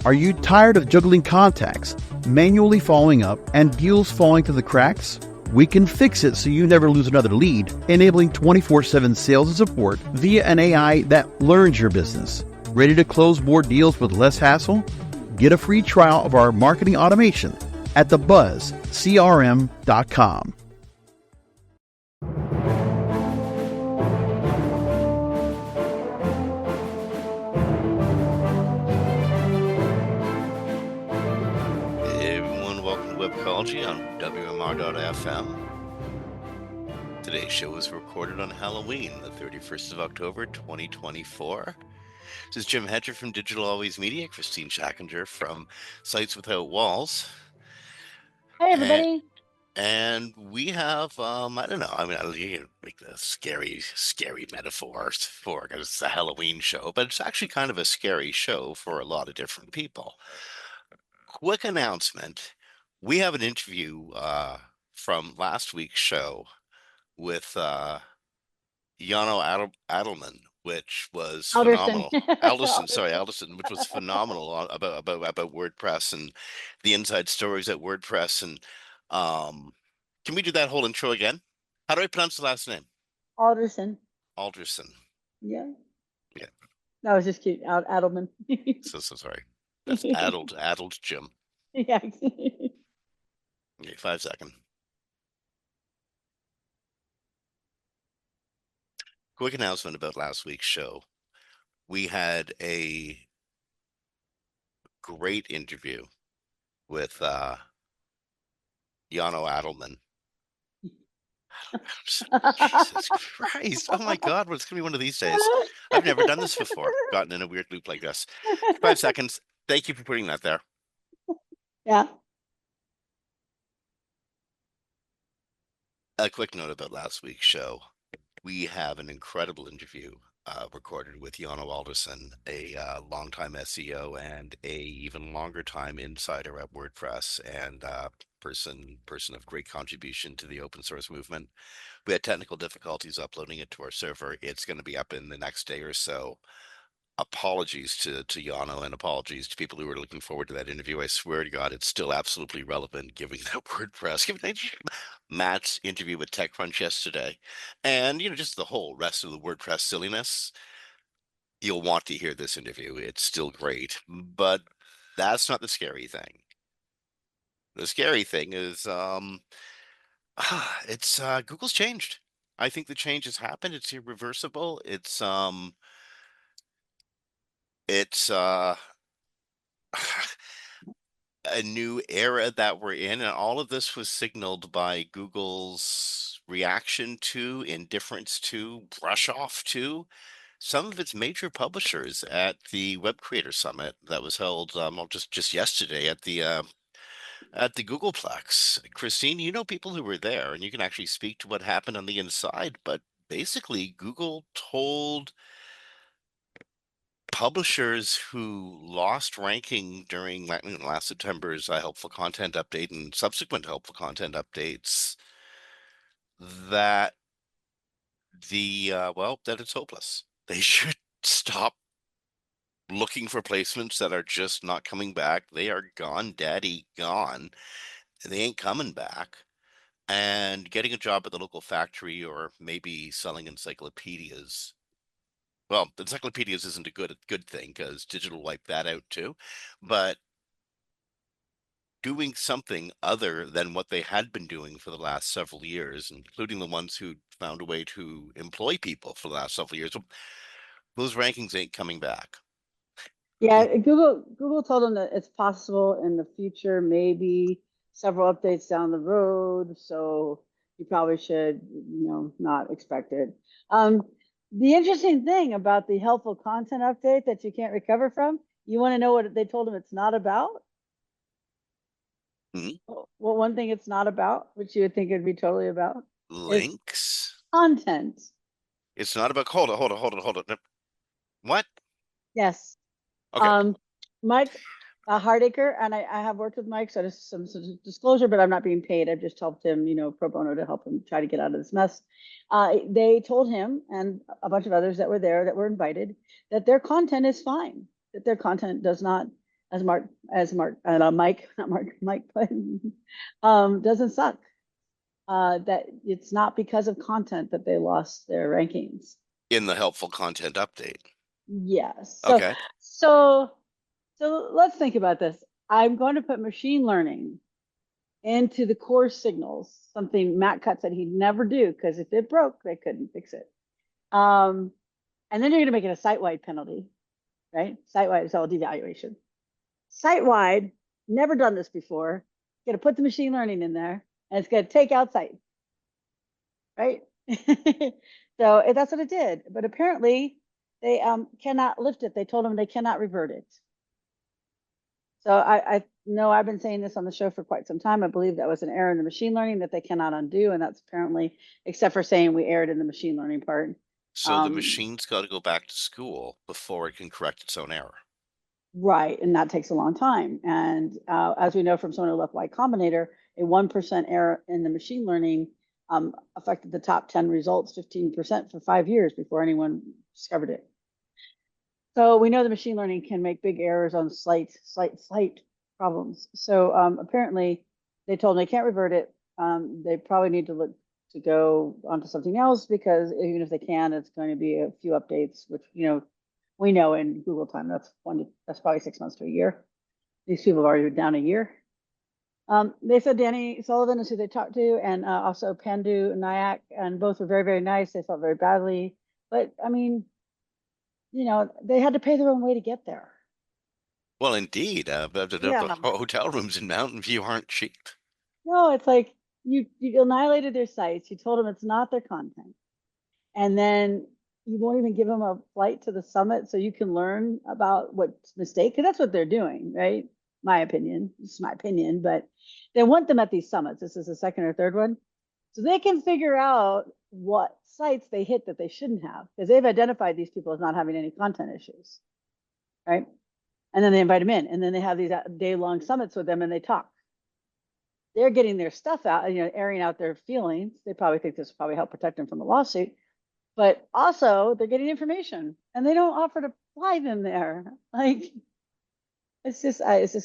Are you tired of juggling contacts, manually following up, and deals falling through the cracks? We can fix it so you never lose another lead, enabling 24/7 sales and support via an AI that learns your business. Ready to close more deals with less hassle? Get a free trial of our marketing automation at thebuzzcrm.com. Hey everyone, welcome to Webcology on WMR.fm. Today's show was recorded on Halloween, the 31st of October, 2024. This is Jim Hedger from Digital Always Media, Christine Schackinger from Sites Without Walls. Hey everybody. And we have, I don't know, you can make the scary metaphors for, because it's a Halloween show, but it's actually kind of a scary show for a lot of different people. Quick announcement. We have an interview from last week's show with Jano Adelman, which was phenomenal. Alderson, which was phenomenal about WordPress and the inside stories at WordPress. And can we do that whole intro again? How do I pronounce the last name? Alderson. Yeah. That was just cute. Adelman. so sorry. That's addled Jim. Yeah. Okay, 5 seconds. Quick announcement about last week's show. We had a great interview with Jano Adelman. Jesus Christ. Oh my God, it's going to be one of these days. I've never done this before, gotten in a weird loop like this. 5 seconds. Thank you for putting that there. Yeah. A quick note about last week's show. We have an incredible interview recorded with Jano Alderson, a longtime SEO and a even longer time insider at WordPress and person of great contribution to the open source movement. We had technical difficulties uploading it to our server. It's going to be up in the next day or so. Apologies to Jano and apologies to people who were looking forward to that interview. I swear to God, it's still absolutely relevant given that WordPress, given Matt's interview with TechCrunch yesterday, and just the whole rest of the WordPress silliness. You'll want to hear this interview. It's still great, but that's not the scary thing. The scary thing is it's Google's changed. I think the change has happened. It's irreversible. It's a new era that we're in, and all of this was signaled by Google's reaction to, indifference to, brush off to some of its major publishers at the Web Creator Summit that was held just yesterday at the Googleplex. Christine, you know people who were there, and you can actually speak to what happened on the inside, but basically Google told publishers who lost ranking during last September's helpful content update and subsequent helpful content updates that that it's hopeless. They should stop looking for placements that are just not coming back. They are gone, daddy, gone. They ain't coming back. And getting a job at the local factory or maybe selling encyclopedias. Well, encyclopedias isn't a good thing because digital wiped that out too. But doing something other than what they had been doing for the last several years, including the ones who found a way to employ people for the last several years, those rankings ain't coming back. Yeah, Google told them that it's possible in the future, maybe several updates down the road. So you probably should, not expect it. The interesting thing about the helpful content update that you can't recover from, you want to know what they told them it's not about? Mm-hmm. Well, one thing it's not about, which you would think it'd be totally about, links, content. It's not about. Hold on. What? Yes. Okay. Mike Hardacre, and I have worked with Mike, so there's some disclosure, but I'm not being paid. I've just helped him, pro bono, to help him try to get out of this mess. They told him and a bunch of others that were there that were invited that their content is fine, that their content does not Mike, not Mark, Mike, but doesn't suck. That it's not because of content that they lost their rankings. In the helpful content update. Yes. Okay. So let's think about this. I'm going to put machine learning into the core signals, something Matt Cutts said he'd never do because if it broke, they couldn't fix it. And then you're going to make it a site-wide penalty, right? Site-wide is all devaluation. Site-wide, never done this before. Going to put the machine learning in there, and it's going to take out site, right? So that's what it did. But apparently, they cannot lift it. They told them they cannot revert it. So I know I've been saying this on the show for quite some time. I believe that was an error in the machine learning that they cannot undo, and that's apparently, except for saying we erred in the machine learning part. So the machine's got to go back to school before it can correct its own error. Right, and that takes a long time. And as we know from someone who left Y Combinator, a 1% error in the machine learning affected the top 10 results 15% for 5 years before anyone discovered it. So we know the machine learning can make big errors on slight problems. So apparently they told them they can't revert it. They probably need to look to go onto something else because even if they can, it's going to be a few updates, which, you know, we know in Google time, that's probably 6 months to a year. These people have already been down a year. They said Danny Sullivan is who they talked to, and also Pandu Nayak, and both were very, very nice. They felt very badly, but I mean, you know, they had to pay their own way to get there. Well, indeed, but Yeah. the hotel rooms in Mountain View aren't cheap. No, it's like you annihilated their sites. You told them it's not their content, and then you won't even give them a flight to the summit so you can learn about what's mistake. Because that's what they're doing, right? My opinion. It's my opinion, but they want them at these summits. This is the second or third one, so they can figure out what sites they hit that they shouldn't have because they've identified these people as not having any content issues, right? And then they invite them in, and then they have these day-long summits with them, and they talk. They're getting their stuff out, you know, airing out their feelings. They probably think this will probably help protect them from the lawsuit, but also they're getting information, and they don't offer to fly them there. Like, it's just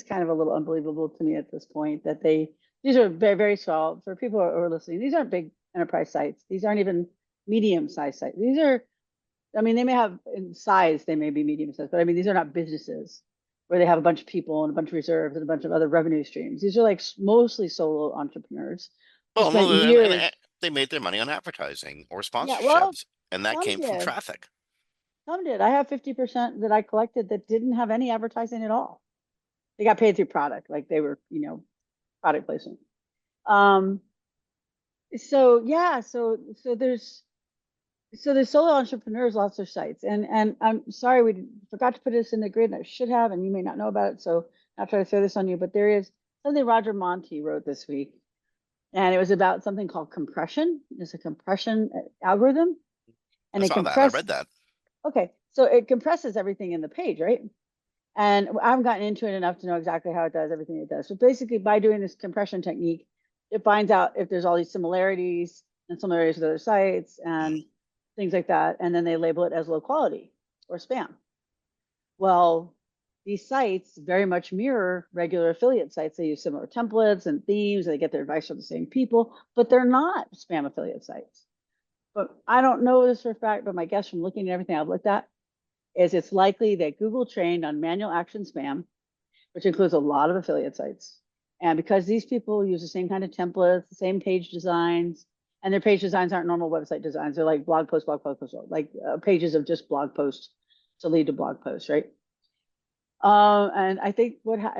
kind of a little unbelievable to me at this point that these are very, very small. For people who are listening, these aren't big enterprise sites. These aren't even medium-sized sites. These are, I mean, they may have in size, they may be medium-sized, but I mean, these are not businesses where they have a bunch of people and a bunch of reserves and a bunch of other revenue streams. These are like mostly solo entrepreneurs. Well, spent no, years. they made their money on advertising or Yeah, well, sponsorships, and that some came from did. traffic. Some did. I have 50% that I collected that didn't have any advertising at all. They got paid through product, like they were, you know, product placement. So yeah, so there's solo entrepreneurs lost their sites, and I'm sorry we forgot to put this in the grid, and I should have, and you may not know about it, so I'll try to throw this on you. But there is something Roger Monti wrote this week, and it was about something called compression. It's a compression algorithm, and I it saw that. I read that. Okay, so it compresses everything in the page, right? And I haven't gotten into it enough to know exactly how it does everything it does. So basically, by doing this compression technique, it finds out if there's all these similarities and similarities with other sites and things like that. And then they label it as low quality or spam. Well, these sites very much mirror regular affiliate sites. They use similar templates and themes. And they get their advice from the same people, but they're not spam affiliate sites. But I don't know this for a fact, but my guess from looking at everything I've looked at is it's likely that Google trained on manual action spam, which includes a lot of affiliate sites. And because these people use the same kind of templates, the same page designs, and their page designs aren't normal website designs. They're like blog posts, like pages of just blog posts to lead to blog posts, right? And I think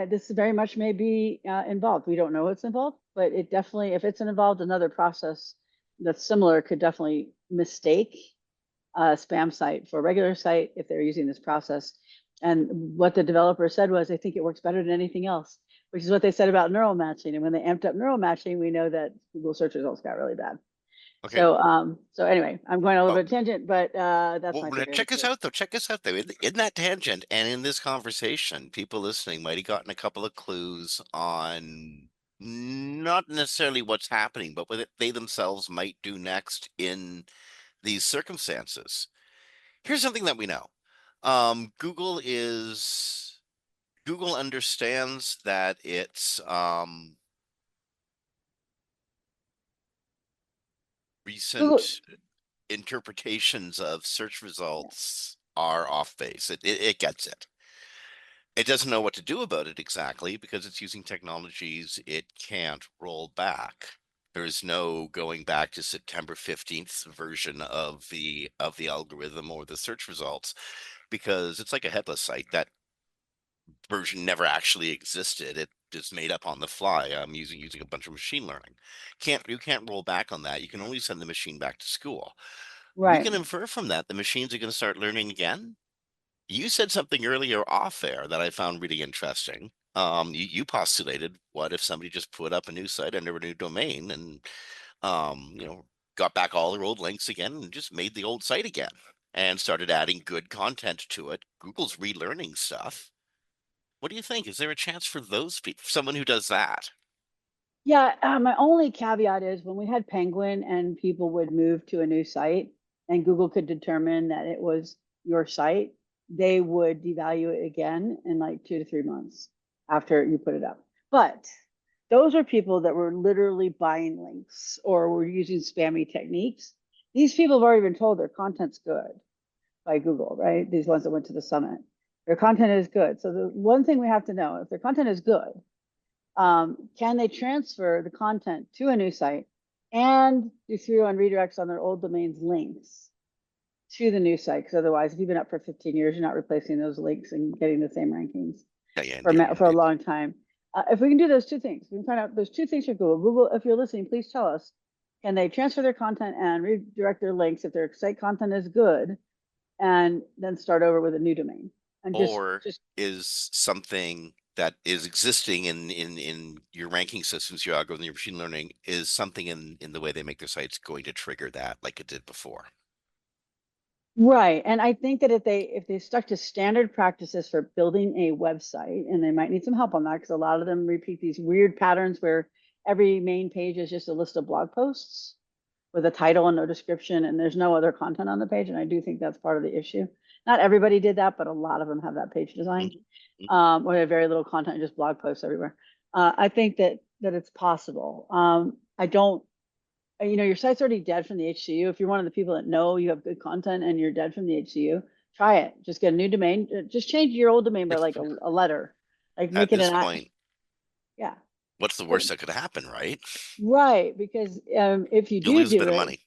this very much may be involved. We don't know what's involved, but it definitely, if it's involved, another process that's similar could definitely mistake a spam site for a regular site if they're using this process. And what the developer said was, I think it works better than anything else, which is what they said about neural matching. And when they amped up neural matching, we know that Google search results got really bad. Okay. So anyway, I'm going a little bit tangent, but that's my theory. Check us out though. Check us out though. In that tangent and in this conversation, people listening might have gotten a couple of clues on not necessarily what's happening, but what they themselves might do next in these circumstances. Here's something that we know. Google is Google understands that its Google, recent interpretations of search results are off base. It gets it. It doesn't know what to do about it exactly because it's using technologies it can't roll back. There is no going back to September 15th version of the algorithm or the search results, because it's like a headless site. That version never actually existed. It is made up on the fly. Using a bunch of machine learning. You can't roll back on that. You can only send the machine back to school. We right. can infer from that the machines are going to start learning again. You said something earlier off air that I found really interesting. You postulated, what if somebody just put up a new site under a new domain and you know, got back all their old links again and just made the old site again and started adding good content to it. Google's relearning stuff. What do you think? Is there a chance for those people, someone who does that? Yeah, my only caveat is when we had Penguin and people would move to a new site and Google could determine that it was your site, they would devalue it again in like 2 to 3 months after you put it up. But those are people that were literally buying links or were using spammy techniques. These people have already been told their content's good by Google, right? These ones that went to the summit. Their content is good. So the one thing we have to know, if their content is good, can they transfer the content to a new site and do through on redirects on their old domains links to the new site? Because otherwise, if you've been up for 15 years, you're not replacing those links and getting the same rankings Yeah, for a indeed. long time. If we can do those two things, we can find out those two things for Google. Google, if you're listening, please tell us, can they transfer their content and redirect their links if their site content is good, and then start over with a new domain? And Or just is something that is existing in your ranking systems, your algorithm, your machine learning, is something in the way they make their sites going to trigger that like it did before? right. And I think that if they stuck to standard practices for building a website, and they might need some help on that because a lot of them repeat these weird patterns where every main page is just a list of blog posts with a title and no description, and there's no other content on the page. And I do think that's part of the issue. Not everybody did that, but a lot of them have that page design, where they have very little content and just blog posts everywhere. I think that it's possible. I don't your site's already dead from the HCU. If you're one of the people that know you have good content and you're dead from the HCU, try it. Just get a new domain. Just change your old domain by like a letter, like At make it this an point, yeah. what's the But worst that could happen, right? right, because if you You'll do lose a bit do of it, money.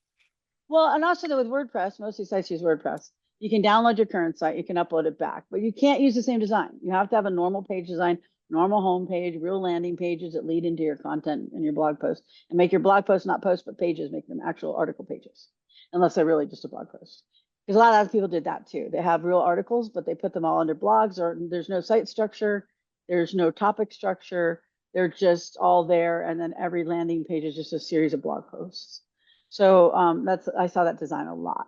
well, and also with WordPress, most of these sites use WordPress. You can download your current site, you can upload it back, but you can't use the same design. You have to have a normal page design, normal homepage, real landing pages that lead into your content and your blog post, and make your blog posts not posts but pages, make them actual article pages, unless they're really just a blog post. Because a lot of people did that too. They have real articles, but they put them all under blogs, or there's no site structure, there's no topic structure, they're just all there, and then every landing page is just a series of blog posts. So I saw that design a lot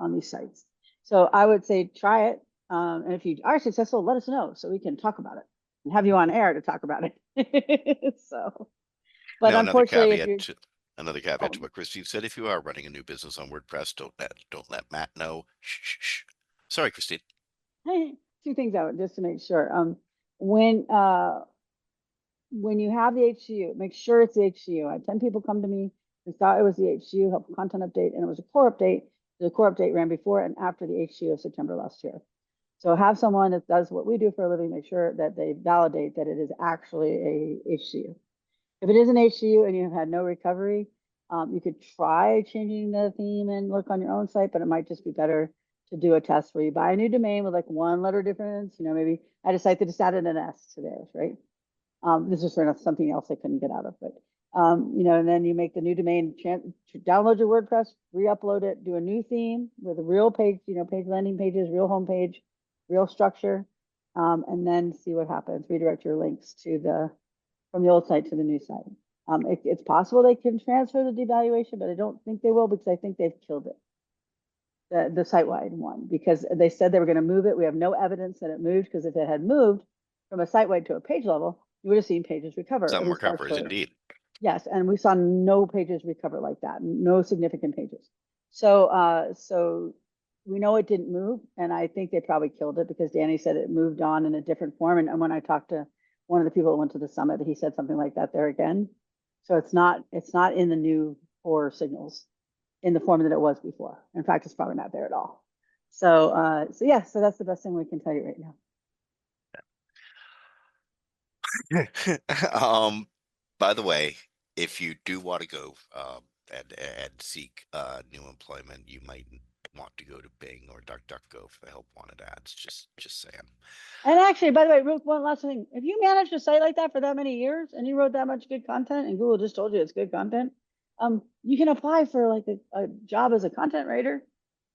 on these sites. So I would say try it. And if you are successful, let us know so we can talk about it and have you on air to talk about it. So, but Now, unfortunately, if you're, another caveat oh, to what Christine said: if you are running a new business on WordPress, don't let Matt know. Shh, shh, shh. Sorry, Christine. two things out just to make sure. When you have the HCU, make sure it's the HCU. I had 10 people come to me who thought it was the HCU help content update, and it was a core update. The core update ran before and after the HCU of September last year. So have someone that does what we do for a living, make sure that they validate that it is actually a HCU. If it is an HCU and you have had no recovery, you could try changing the theme and look on your own site, but it might just be better to do a test where you buy a new domain with like one letter difference. Maybe I had a site that just added an S to theirs, right? This is for something else I couldn't get out of, but and then you make the new domain, download your WordPress, re-upload it, do a new theme with a real page, page landing pages, real homepage, real structure, and then see what happens. Redirect your links from the old site to the new site. It's possible they can transfer the devaluation, but I don't think they will because I think they've killed it. The site-wide one, because they said they were going to move it. We have no evidence that it moved, because if it had moved from a site-wide to a page level, you would have seen pages recover. Some At least that's recoveries, clear. indeed. Yes, and we saw no pages recover like that, no significant pages. So we know it didn't move, and I think they probably killed it because Danny said it moved on in a different form. And when I talked to one of the people that went to the summit, he said something like that there again. So it's not in the new core signals in the form that it was before. In fact, it's probably not there at all. So yeah, so that's the best thing we can tell you right now. By the way, if you do want to go and seek new employment, you might want to go to Bing or DuckDuckGo for the help wanted ads. Just saying. And actually, by the way, Ruth, one last thing. If you managed a site like that for that many years and you wrote that much good content and Google just told you it's good content, you can apply for like a job as a content writer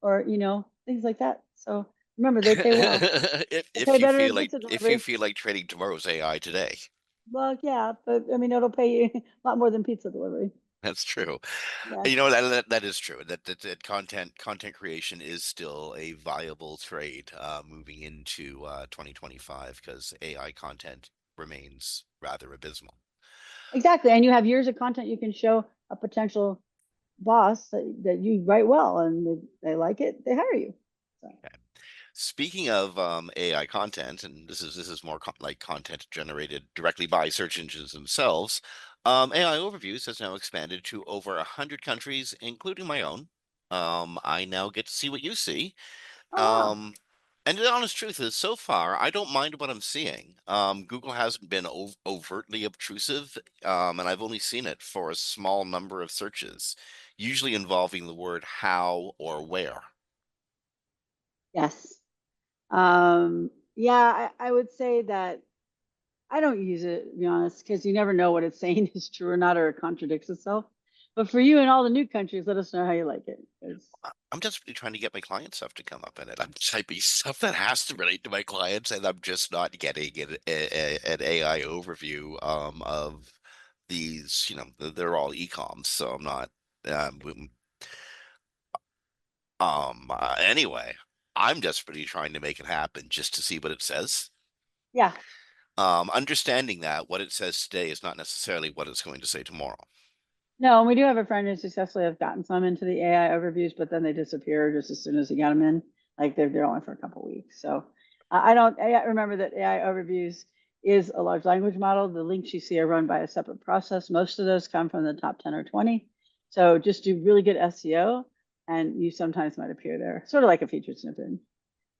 or, things like that. So remember, they pay well. if They pay you better feel than like pizza if you delivery. feel like trading tomorrow's AI today, Well, yeah, but I mean, it'll pay you a lot more than pizza delivery. that's true. Yeah, You know that is true. That content creation is still a viable trade moving into 2025 because AI content remains rather abysmal. exactly. And you have years of content you can show a potential boss that you write well and they like it, they hire you. So. Speaking of AI content, and this is more like content generated directly by search engines themselves, AI Overviews has now expanded to over 100 countries, including my own. I now get to see what you see. Oh, wow. Um, and the honest truth is, so far, I don't mind what I'm seeing. Google hasn't been overtly obtrusive, and I've only seen it for a small number of searches, usually involving the word how or where. Yes. Yeah, I would say that I don't use it, to be honest, because you never know what it's saying is true or not, or it contradicts itself. But for you in all the new countries, let us know how you like it. 'Cause- I'm desperately trying to get my client stuff to come up in it. I'm typing stuff that has to relate to my clients, and I'm just not getting an AI overview of these. They're all e-coms, so I'm not. Um, anyway, I'm desperately trying to make it happen just to see what it says. yeah, Understanding that what it says today is not necessarily what it's going to say tomorrow. no, and we do have a friend who successfully have gotten some into the AI overviews, but then they disappear just as soon as he got them in. Like they're only for a couple weeks. So I don't I remember that AI overviews is a large language model. The links you see are run by a separate process. Most of those come from the top 10 or 20. So just do really good SEO and you sometimes might appear there, sort of like a featured snippet.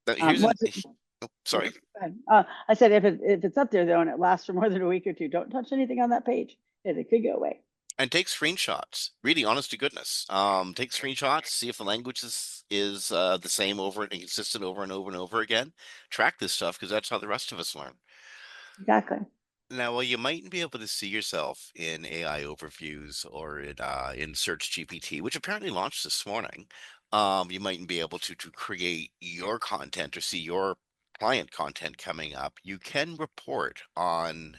Now, here's an. Once it, Oh, yeah, sorry. go ahead. I said if it's up there though and it lasts for more than a week or two, don't touch anything on that page. It could go away. And take screenshots. Really, honest to goodness. Take screenshots. See if the language is the same over and consistent over and over and over again. Track this stuff because that's how the rest of us learn. Exactly. Now, while you mightn't be able to see yourself in AI overviews or in Search GPT, which apparently launched this morning, you mightn't be able to create your content or see your client content coming up. You can report on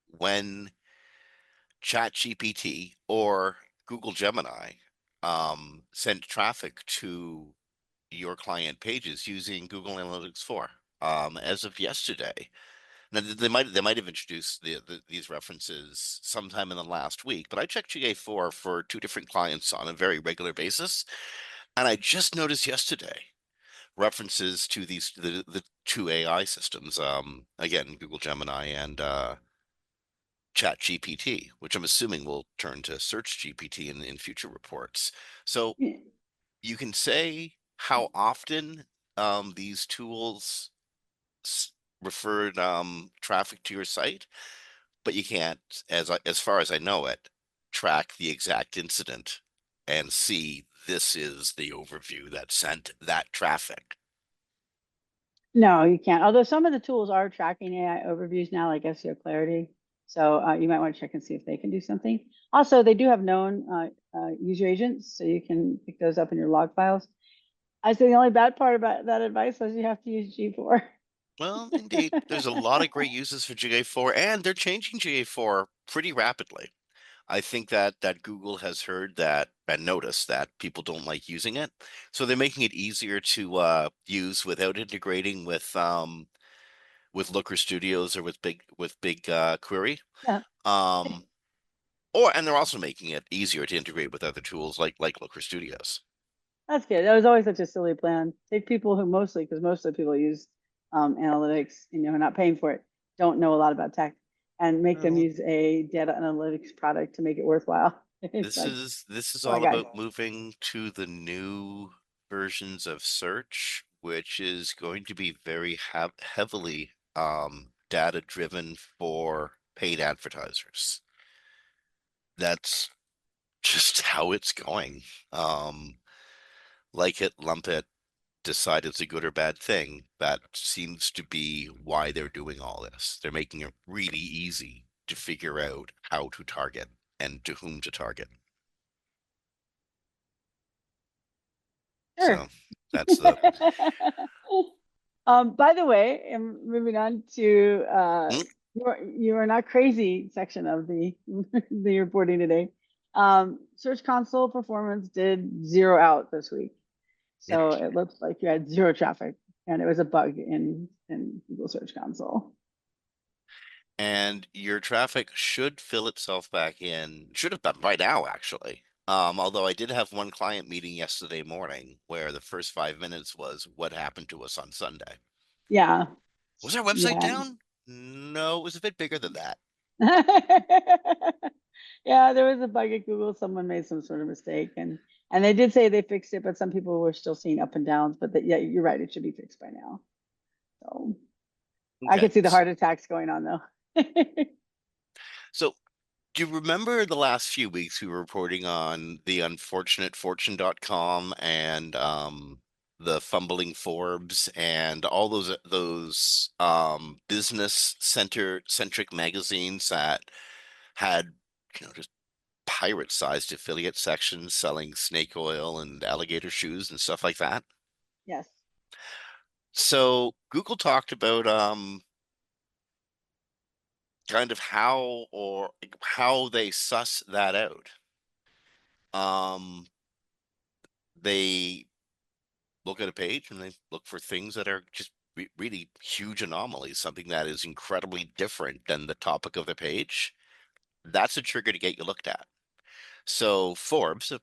when ChatGPT or Google Gemini send traffic to your client pages using Google Analytics 4. As of yesterday, now they might have introduced these references sometime in the last week, but I checked GA4 for two different clients on a very regular basis, and I just noticed yesterday references to the two AI systems. Again, Google Gemini and Chat GPT, which I'm assuming will turn to Search GPT in future reports. So Yeah. you can say how often these tools referred traffic to your site, but you can't, as far as I know it, track the exact incident and see this is the overview that sent that traffic. No, you can't. Although some of the tools are tracking AI overviews now, like SEO Clarity. So you might want to check and see if they can do something. Also, they do have known user agents, so you can pick those up in your log files. I say the only bad part about that advice is you have to use G4. Well, indeed, there's a lot of great uses for GA4, and they're changing GA4 pretty rapidly. I think that Google has heard that and noticed that people don't like using it, so they're making it easier to use without integrating with Looker Studios or with Big Query. Yeah. Um, and they're also making it easier to integrate with other tools like Looker Studios. That's good. That was always such a silly plan. Take people who mostly, because most of the people use analytics, are not paying for it, don't know a lot about tech, and make them Well, use a data analytics product to make it worthwhile. It's this like, is oh my all God. about moving to the new versions of search, which is going to be very heavily data driven for paid advertisers. That's just how it's going. Like it, lump it, decide it's a good or bad thing. That seems to be why they're doing all this. They're making it really easy to figure out how to target and to whom to target. Sure. So that's the By the way, and moving on to Hmm? you are not crazy section of the the reporting today. Search Console performance did zero out this week, It, so it looks like you had zero traffic, and it was a bug in Google Search Console. and your traffic should fill itself back in. Should have been by now, actually. Although I did have one client meeting yesterday morning where the first 5 minutes was what happened to us on Sunday. Yeah, Was our website yeah. down? No, it was a bit bigger than that. Yeah, there was a bug at Google. Someone made some sort of mistake, and they did say they fixed it, but some people were still seeing up and downs. But yeah, you're right; it should be fixed by now. So I Okay. could see the heart attacks going on though. So do you remember the last few weeks we were reporting on the unfortunate fortune.com and the fumbling Forbes and all those business centric magazines that had just pirate sized affiliate sections selling snake oil and alligator shoes and stuff like that. Yes. So Google talked about kind of how they suss that out. They look at a page and they look for things that are just really huge anomalies, something that is incredibly different than the topic of the page. That's a trigger to get you looked at. So Forbes, a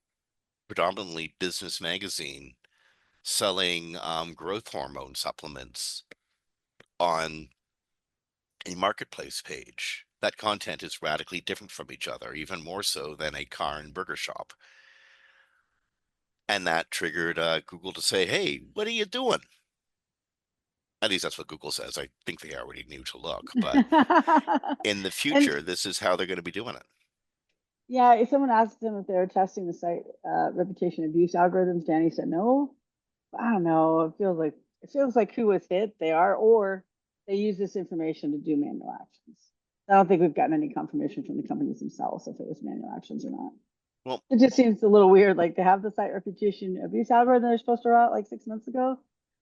predominantly business magazine, selling growth hormone supplements on a marketplace page. That content is radically different from each other, even more so than a car and burger shop. And that triggered Google to say, hey, what are you doing? At least that's what Google says. I think they already knew to look, but in the And future, this is how they're going to be doing it. yeah, if someone asked them if they were testing the site reputation abuse algorithms, Danny said no. I don't know. It feels like who was hit they are, or they use this information to do manual actions. I don't think we've gotten any confirmation from the companies themselves if it was manual actions or not. Well, It just seems a little weird, like to have the site reputation abuse algorithm they're supposed to roll out like 6 months ago,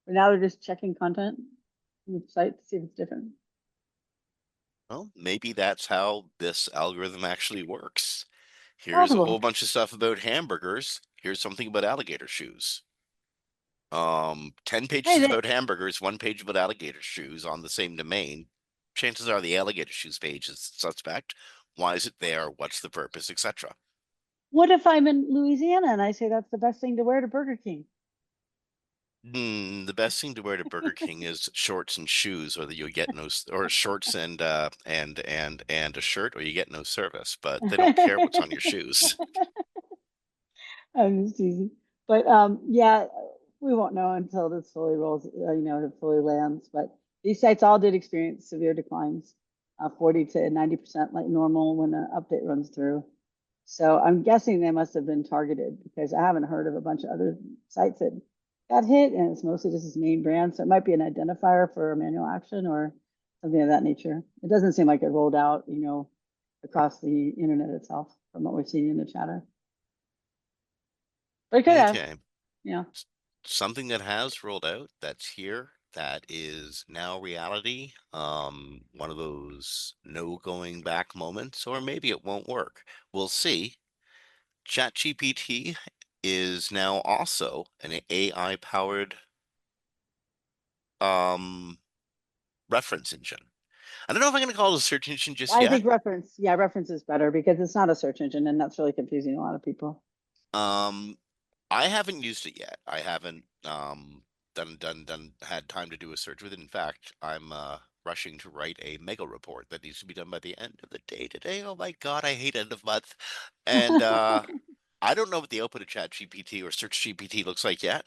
but now they're just checking content on the site to see if it's different. maybe that's how this algorithm actually works. Here's a whole Possible. bunch of stuff about hamburgers. Here's something about alligator shoes. 10 Hey, pages about hamburgers, one page about alligator shoes on the same domain. Chances are the alligator shoes page is suspect. Why is it there? What's the purpose, etc. what if I'm in Louisiana and I say that's the best thing to wear to Burger King? The best thing to wear to Burger King is shorts and shoes, or that you get no, or shorts and a shirt, or you get no service. But they don't care what's on your shoes. I'm just teasing. But yeah, we won't know until this fully rolls, it fully lands. But these sites all did experience severe declines, 40 to 90% like normal when an update runs through. So I'm guessing they must have been targeted because I haven't heard of a bunch of other sites that got hit, and it's mostly just his main brand. So it might be an identifier for a manual action or something of that nature. It doesn't seem like it rolled out, across the internet itself from what we've seen in the chatter. But it could have, Okay, yeah. something that has rolled out that's here that is now reality. One of those no going back moments, or maybe it won't work. We'll see. ChatGPT is now also an AI powered um reference engine. I don't know if I'm going to call it a search engine just I yet. think reference is better because it's not a search engine, and that's really confusing a lot of people. Um, I haven't used it yet. I haven't had time to do a search with it. In fact, I'm rushing to write a mega report that needs to be done by the end of the day today. Oh my God, I hate end of month. And I don't know what the output of Chat GPT or Search GPT looks like yet.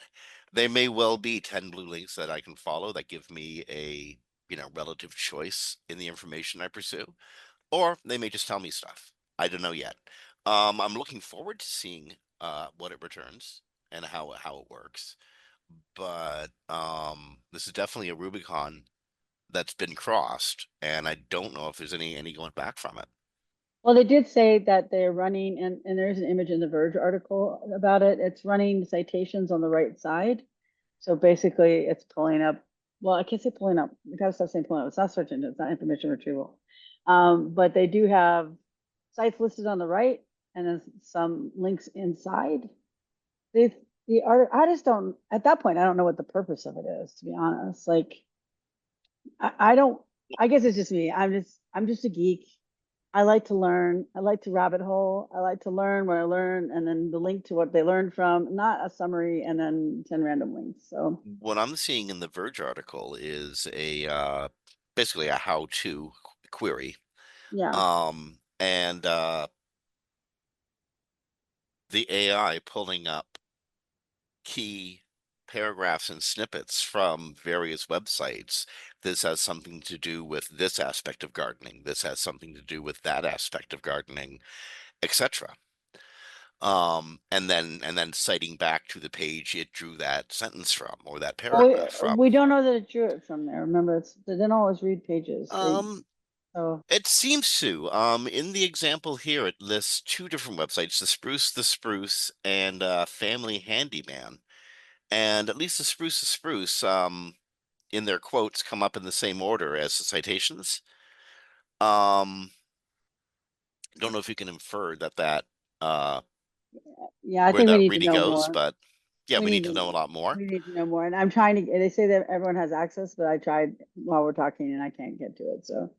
There may well be 10 blue links that I can follow that give me a, relative choice in the information I pursue, or they may just tell me stuff. I don't know yet. I'm looking forward to seeing what it returns and how it works. But this is definitely a Rubicon that's been crossed, and I don't know if there's any going back from it. Well, they did say that they're running, and there's an image in the Verge article about it. It's running citations on the right side. So basically, it's pulling up. Well, I can't say pulling up. We gotta stop saying pulling up. It's not search engine. It's not information retrieval. But they do have sites listed on the right, and then some links inside. The art. I just don't. At that point, I don't know what the purpose of it is. To be honest, like I don't. I guess it's just me. I'm just a geek. I like to learn. I like to rabbit hole. I like to learn what I learn and then the link to what they learned from, not a summary and then 10 random links. So What I'm seeing in the Verge article is a basically a how-to query. yeah. And the AI pulling up key paragraphs and snippets from various websites. This has something to do with this aspect of gardening. This has something to do with that aspect of gardening, etc. And then citing back to the page it drew that sentence from or that paragraph from. We don't know that it drew it from there. Remember, they didn't always read pages. Um, So it seems to. In the example here, it lists two different websites: the Spruce, and Family Handyman. And at least the Spruce, in their quotes, come up in the same order as the citations. Don't know if you can infer that yeah, I where think we that need to really know goes, more. but yeah, We we need need to to know a know. lot more. We need to know more. And I'm trying to, they say that everyone has access, but I tried while we're talking and I can't get to it. So,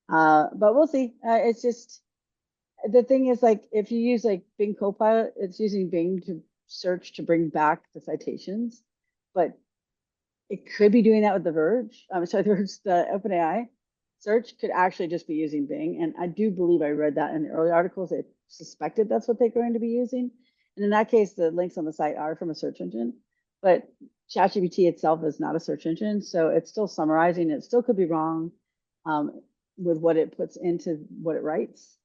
but we'll see. It's just, the thing is, like, if you use like Bing Copilot, it's using Bing to search to bring back the citations, but it could be doing that with the Verge. Sorry, the OpenAI search could actually just be using Bing. And I do believe I read that in the early articles. They suspected that's what they're going to be using. And in that case, the links on the site are from a search engine, but ChatGPT itself is not a search engine. So it's still summarizing. It still could be wrong with what it puts into what it writes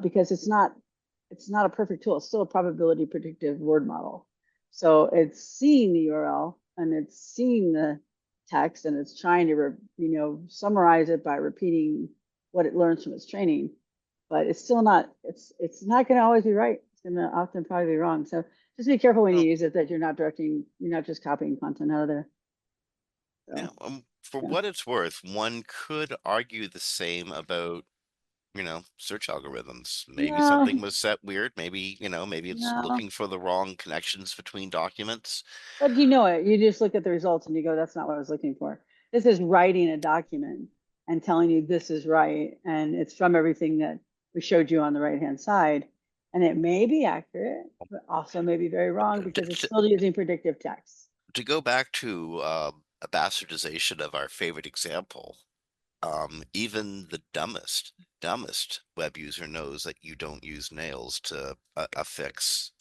because it's not a perfect tool. It's still a probability predictive word model. So it's seeing the URL and it's seeing the text and it's trying to, summarize it by repeating what it learns from its training. But it's still not, it's not going to always be right. It's going to often probably be wrong. So just be careful when you use it that you're not just copying content out of there. So, Yeah, for yeah. what it's worth, one could argue the same about, search algorithms. Maybe something No, was set weird. Maybe, maybe it's no. looking for the wrong connections between documents. But you know it. You just look at the results and you go, that's not what I was looking for. This is writing a document and telling you this is right. And it's from everything that we showed you on the right-hand side. And it may be accurate, but also may be very wrong To, because it's to, still using predictive text. to go back to a bastardization of our favorite example, even the dumbest web user knows that you don't use nails to affix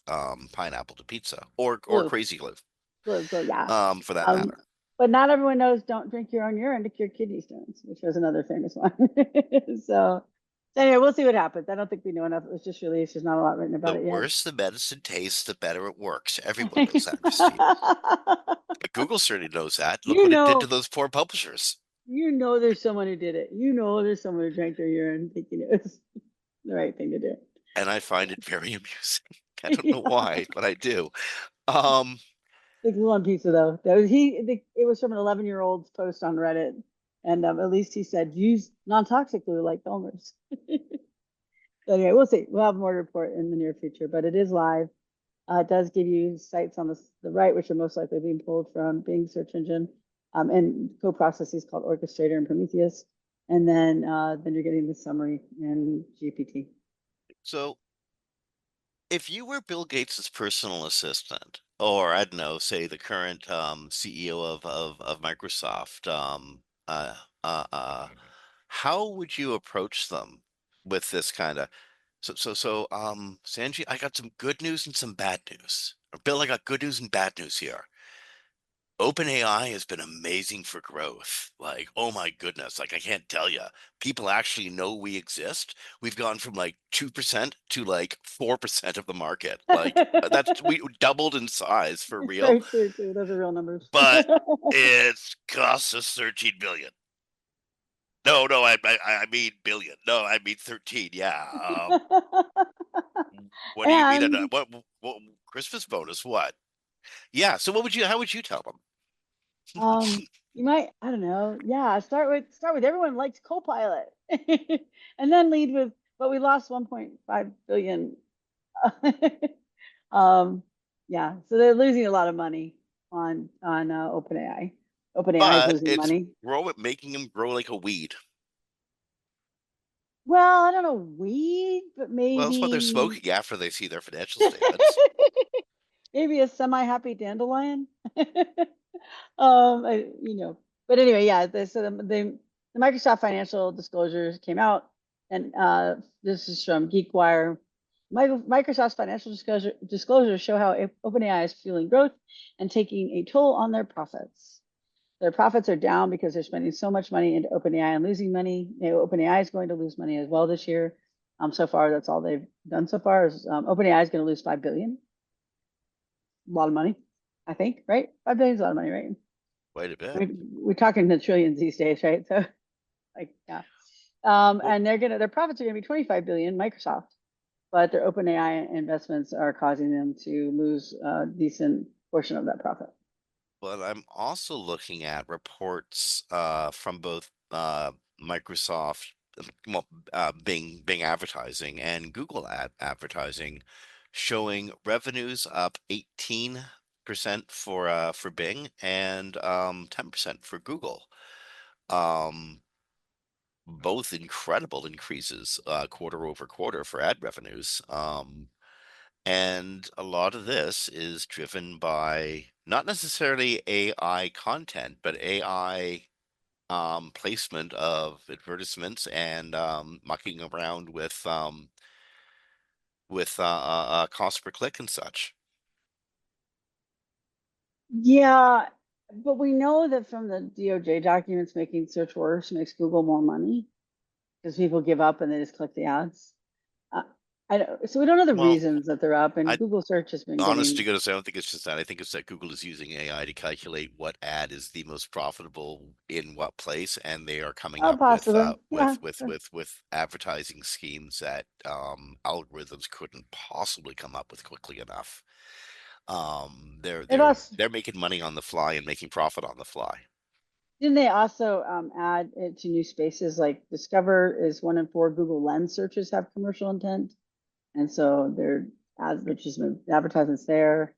pineapple to pizza or Glue, crazy glue, yeah. for that Um, matter. but not everyone knows don't drink your own urine to cure kidney stones, which was another famous one. So anyway, we'll see what happens. I don't think we know enough. It was just released. There's not a lot written The about it yet. worse the medicine tastes, the better it works. Everyone knows that, Christine. But Google certainly knows that. Look you what it did to know, those poor publishers. there's someone who did it. There's someone who drank their urine thinking it was the right thing to do. And I find it very amusing. I don't know Yeah. why, but I do. Um, Big one pizza though. It was from an 11-year-old's post on Reddit, and at least he said use non-toxic glue like Elmer's. Anyway, we'll see. We'll have more to report in the near future, but it is live. It does give you sites on the right, which are most likely being pulled from Bing search engine, and co-processes called Orchestrator and Prometheus. And then you're getting the summary in GPT. so if you were Bill Gates's personal assistant or I don't know, say the current CEO of Microsoft, how would you approach them with this kind of Sanji, I got some good news and some bad news. Or Bill, I got good news and bad news here. OpenAI has been amazing for growth. Like, oh my goodness, like I can't tell you. People actually know we exist. We've gone from like 2% to like 4% of the market. Like that's we doubled in size for It's real, very true too. Those are real numbers. but it's cost us 13 billion. No, no, I mean billion. No, I mean 13. Yeah. What do you mean? And What Christmas bonus? What? Yeah. So how would you tell them? you might, I don't know, yeah, start with everyone likes Copilot, and then lead with, but we lost 1.5 billion. um, yeah, so they're losing a lot of money on OpenAI. OpenAI is But losing it's money. making them grow like a weed. Well, I don't know, weed, but Well, that's what they're maybe smoking after they see their financial statements. maybe a semi-happy dandelion. You know, but anyway, yeah. The Microsoft financial disclosures came out, and this is from GeekWire. Microsoft's financial disclosures show how OpenAI is fueling growth and taking a toll on their profits. Their profits are down because they're spending so much money into OpenAI and losing money. OpenAI is going to lose money as well this year. So far, that's all they've done so far. Is OpenAI is going to lose 5 billion. A lot of money, I think, right? 5 billion is a lot of money, right? Quite a I bit. mean, we're talking the trillions these days, right? So, like, yeah. Well, And their profits are gonna be 25 billion, Microsoft, but their OpenAI investments are causing them to lose a decent portion of that profit. but I'm also looking at reports from both Microsoft, well, Bing advertising and Google advertising, showing revenues up 18% for Bing and 10% for Google. Um, both incredible increases quarter over quarter for ad revenues. And a lot of this is driven by not necessarily AI content, but AI placement of advertisements and mucking around with cost per click and such. Yeah, but we know that from the DOJ documents, making search worse makes Google more money because people give up and they just click the ads. Uh, I don't, so we don't know the Well, reasons that they're up, and I Google search has been honest to getting goodness, I don't think it's just that. I think it's that Google is using AI to calculate what ad is the most profitable in what place, and they are coming up possibly, yeah. with advertising schemes that algorithms couldn't possibly come up with quickly enough. They're They've they're also they're making money on the fly and making profit on the fly. Didn't they also add it to new spaces like Discover is 1 in 4 Google Lens searches have commercial intent, and so their ads, which is advertisements there.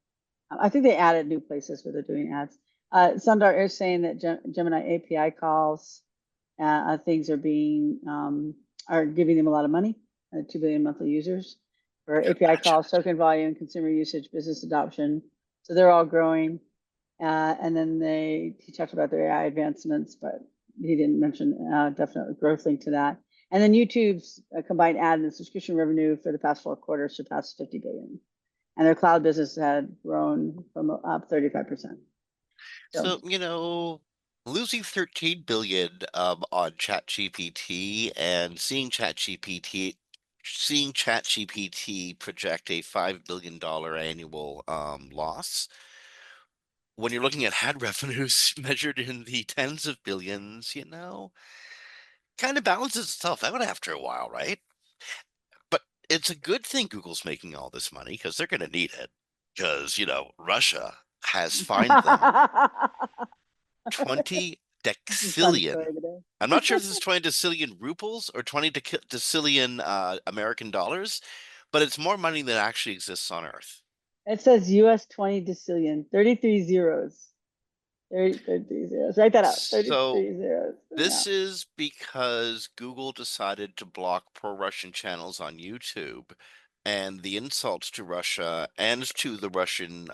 I think they added new places where they're doing ads. Sundar is saying that Gemini API calls things are giving them a lot of money, 2 billion monthly users for Can API imagine. calls, token volume, consumer usage, business adoption. So they're all growing. And then he talked about their AI advancements, but he didn't mention definitely growth link to that. And then YouTube's combined ad and subscription revenue for the past 4 quarters surpassed 50 billion. And their cloud business had grown from up 35%. So So, losing 13 billion on ChatGPT and seeing ChatGPT project a $5 billion annual loss. When you're looking at ad revenues measured in the tens of billions, kind of balances itself out after a while, right? But it's a good thing Google's making all this money because they're going to need it. Because, Russia has fined them 20 this is a fun decillion. story today. I'm not sure if this is 20 decillion rubles or 20 decillion American dollars, but it's more money than actually exists on Earth. It says US 20 decillion, 33 zeros. 33 zeros. Write that out. So 33 zeros. Yeah. this is because Google decided to block pro-Russian channels on YouTube and the insults to Russia and to the Russian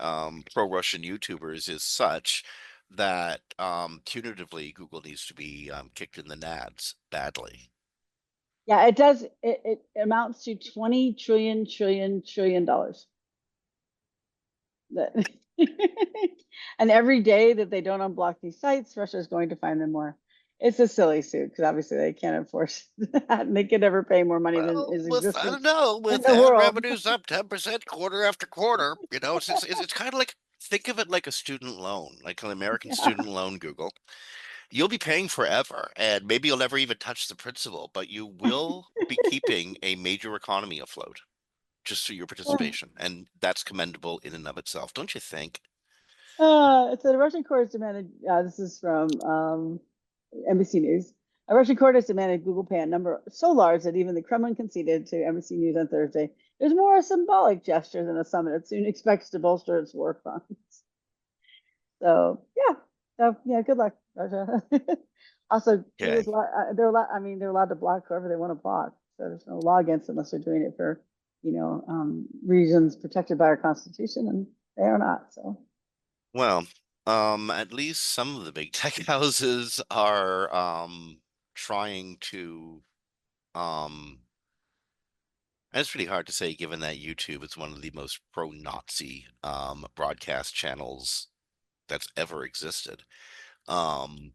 pro-Russian YouTubers is such that punitively Google needs to be kicked in the nads badly. Yeah, it does. It amounts to 20 trillion dollars. That and every day that they don't unblock these sites, Russia is going to find them more. It's a silly suit because obviously they can't enforce that, and they can never pay more money than Well, is with I existing don't know, in with the ad world. revenues up 10% quarter after quarter, it's kind of like, think of it like a student loan, like an American Yeah. student loan, Google. You'll be paying forever, and maybe you'll never even touch the principal, but you will be keeping a major economy afloat just through your participation, and that's commendable in and of itself, don't you think? So the Russian court has demanded, this is from NBC News. A Russian court has demanded Google pay a number so large that even the Kremlin conceded to NBC News on Thursday. There's more a symbolic gesture than a summit. It soon expects to bolster its war funds. So yeah, so yeah, good luck, Russia. Also, Okay. they're allowed to block whoever they want to block. So there's no law against it unless they're doing it for, reasons protected by our Constitution, and they are not. So Well, at least some of the big tech houses are trying to um and it's pretty hard to say given that YouTube is one of the most pro-Nazi broadcast channels that's ever existed. Um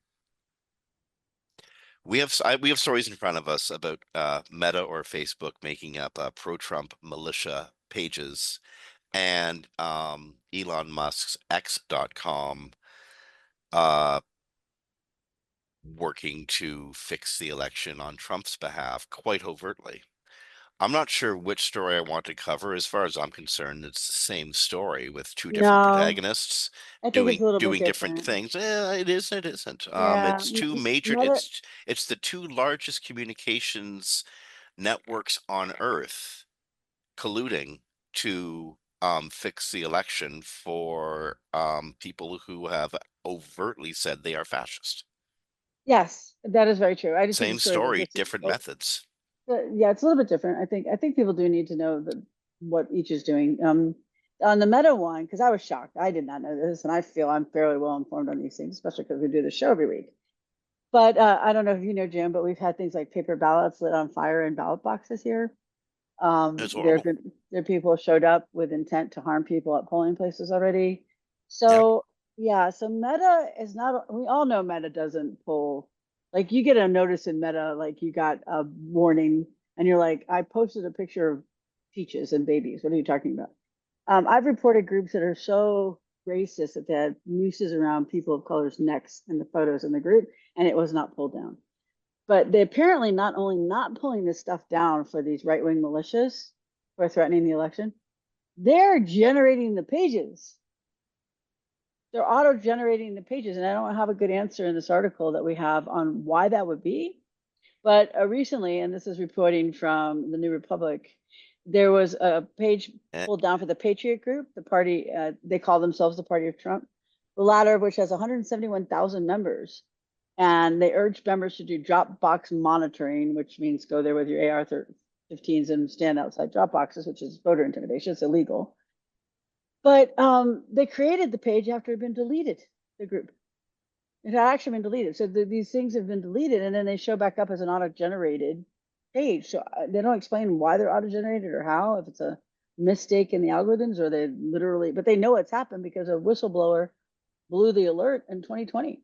we have stories in front of us about Meta or Facebook making up pro-Trump militia pages, and Elon Musk's X.com uh working to fix the election on Trump's behalf quite overtly. I'm not sure which story I want to cover. As far as I'm concerned, it's the same story with two different no, protagonists I think it's doing a little bit different different. things. It is, it isn't. Yeah, It's two major. Meta. It's the two largest communications networks on Earth colluding to fix the election for people who have overtly said they are fascist. Yes, that is very true. I just think the Same story is story, just different methods. yeah, it's a little bit different. I think people do need to know what each is doing. On the Meta one, because I was shocked. I did not know this, and I feel I'm fairly well informed on these things, especially because we do the show every week. But I don't know if you know, Jim, but we've had things like paper ballots lit on fire in ballot boxes here. It's There have horrible. been there people showed up with intent to harm people at polling places already. Yeah. So yeah, so Meta is not. We all know Meta doesn't pull. Like you get a notice in Meta, like you got a warning, and you're like, I posted a picture of peaches and babies. What are you talking about? I've reported groups that are so racist that they had nooses around people of color's necks in the photos in the group, and it was not pulled down. But they apparently not only not pulling this stuff down for these right wing militias who are threatening the election, they're generating the pages. They're auto generating the pages. And I don't have a good answer in this article that we have on why that would be. But recently, and this is reporting from the New Republic, there was a page Eh, pulled down for the Patriot Group, the party, they call themselves the Party of Trump, the latter of which has 171,000 members. And they urge members to do Dropbox monitoring, which means go there with your AR-15s and stand outside drop boxes, which is voter intimidation. It's illegal. But they created the page after it had been deleted, the group. It had actually been deleted. So these things have been deleted, and then they show back up as an auto-generated page. So they don't explain why they're auto-generated or how, if it's a mistake in the algorithms or they literally, but they know it's happened because a whistleblower blew the alert in 2020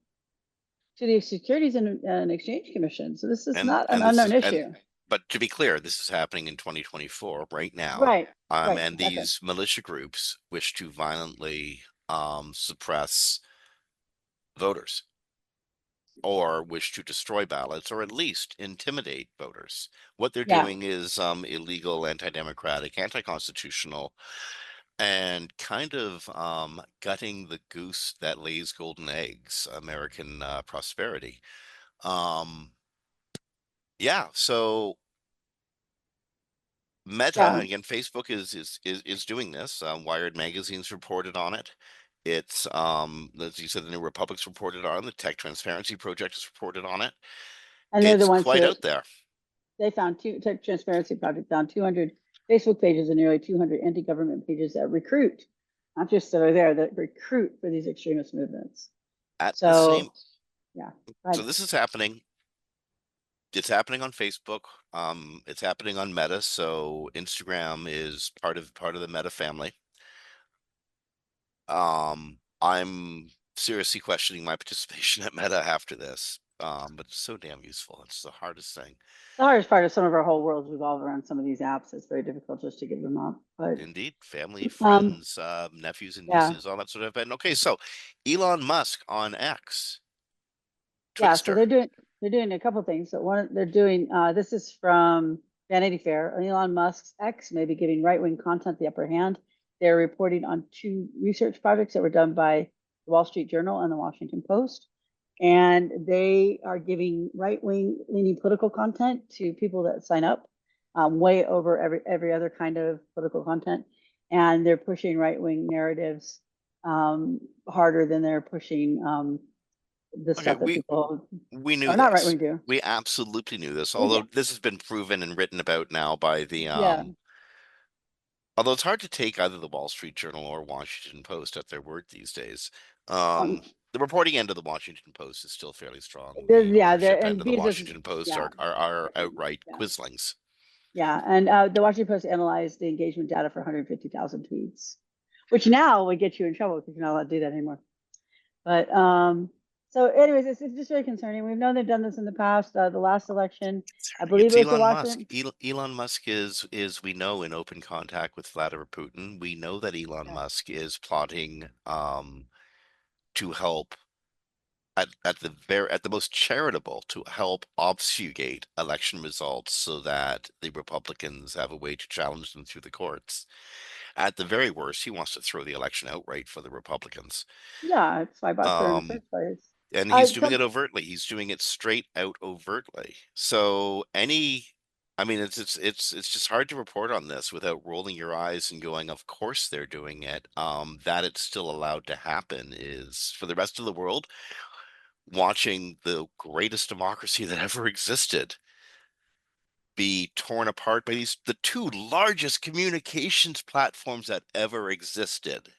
to the Securities and Exchange Commission. So this is not an and this unknown is issue. but to be clear, this is happening in 2024 right now. Right, right, And exactly. these militia groups wish to violently suppress voters or wish to destroy ballots or at least intimidate voters. What they're Yeah, doing is illegal, anti-democratic, anti-constitutional, and kind of gutting the goose that lays golden eggs, American prosperity. Um, yeah, so Meta, yeah. again, Facebook is doing this. Wired Magazine's reported on it. It's as you said, the New Republic's reported on it. The Tech Transparency Project has reported on it. And they're the It's ones quite who out there. they found Tech Transparency Project found 200 Facebook pages and nearly 200 anti-government pages that recruit, not just that are there, that recruit for these extremist movements. At the same, So, yeah. so this is happening. It's happening on Facebook. It's happening on Meta. So Instagram is part of the Meta family. I'm seriously questioning my participation at Meta after this. But it's so damn useful. It's the hardest thing. The hardest part is some of our whole worlds revolve around some of these apps. It's very difficult just to give them up. But Indeed, family, um, friends, nephews and yeah, nieces, all that sort of thing. Okay, so Elon Musk on X, yeah. So Twitster. they're doing a couple things. So one, they're doing this is from Vanity Fair. Elon Musk's X may be giving right-wing content the upper hand. They're reporting on 2 research projects that were done by the Wall Street Journal and the Washington Post. And they are giving right-wing leaning political content to people that sign up, way over every other kind of political content. And they're pushing right-wing narratives harder than they're pushing the Okay, stuff that people we knew are not this. right-wing do. We absolutely knew this. Yeah. Although this has been proven and written about now by the Yeah. although it's hard to take either the Wall Street Journal or Washington Post at their word these days. The reporting end of the Washington Post is still fairly strong. The Yeah, ownership and end of the Bezos, Washington Post yeah, are outright yeah, quislings. yeah. And the Washington Post analyzed the engagement data for 150,000 tweets, which now would get you in trouble because you're not allowed to do that anymore. But so anyways, it's just very concerning. We've known they've done this in the past. The last election, I believe It's it was the Elon Musk. Washington. Elon Musk is we know in open contact with Vladimir Putin. We know that Elon Yeah. Musk is plotting to help at the most charitable to help obfuscate election results so that the Republicans have a way to challenge them through the courts. At the very worst, he wants to throw the election outright for the Republicans. Yeah, it's why I bought Twitter in the Um, first place. and he's doing So it overtly. He's doing it straight out overtly. So I mean, it's just hard to report on this without rolling your eyes and going, "Of course they're doing it." That it's still allowed to happen is for the rest of the world watching the greatest democracy that ever existed be torn apart by the 2 largest communications platforms that ever existed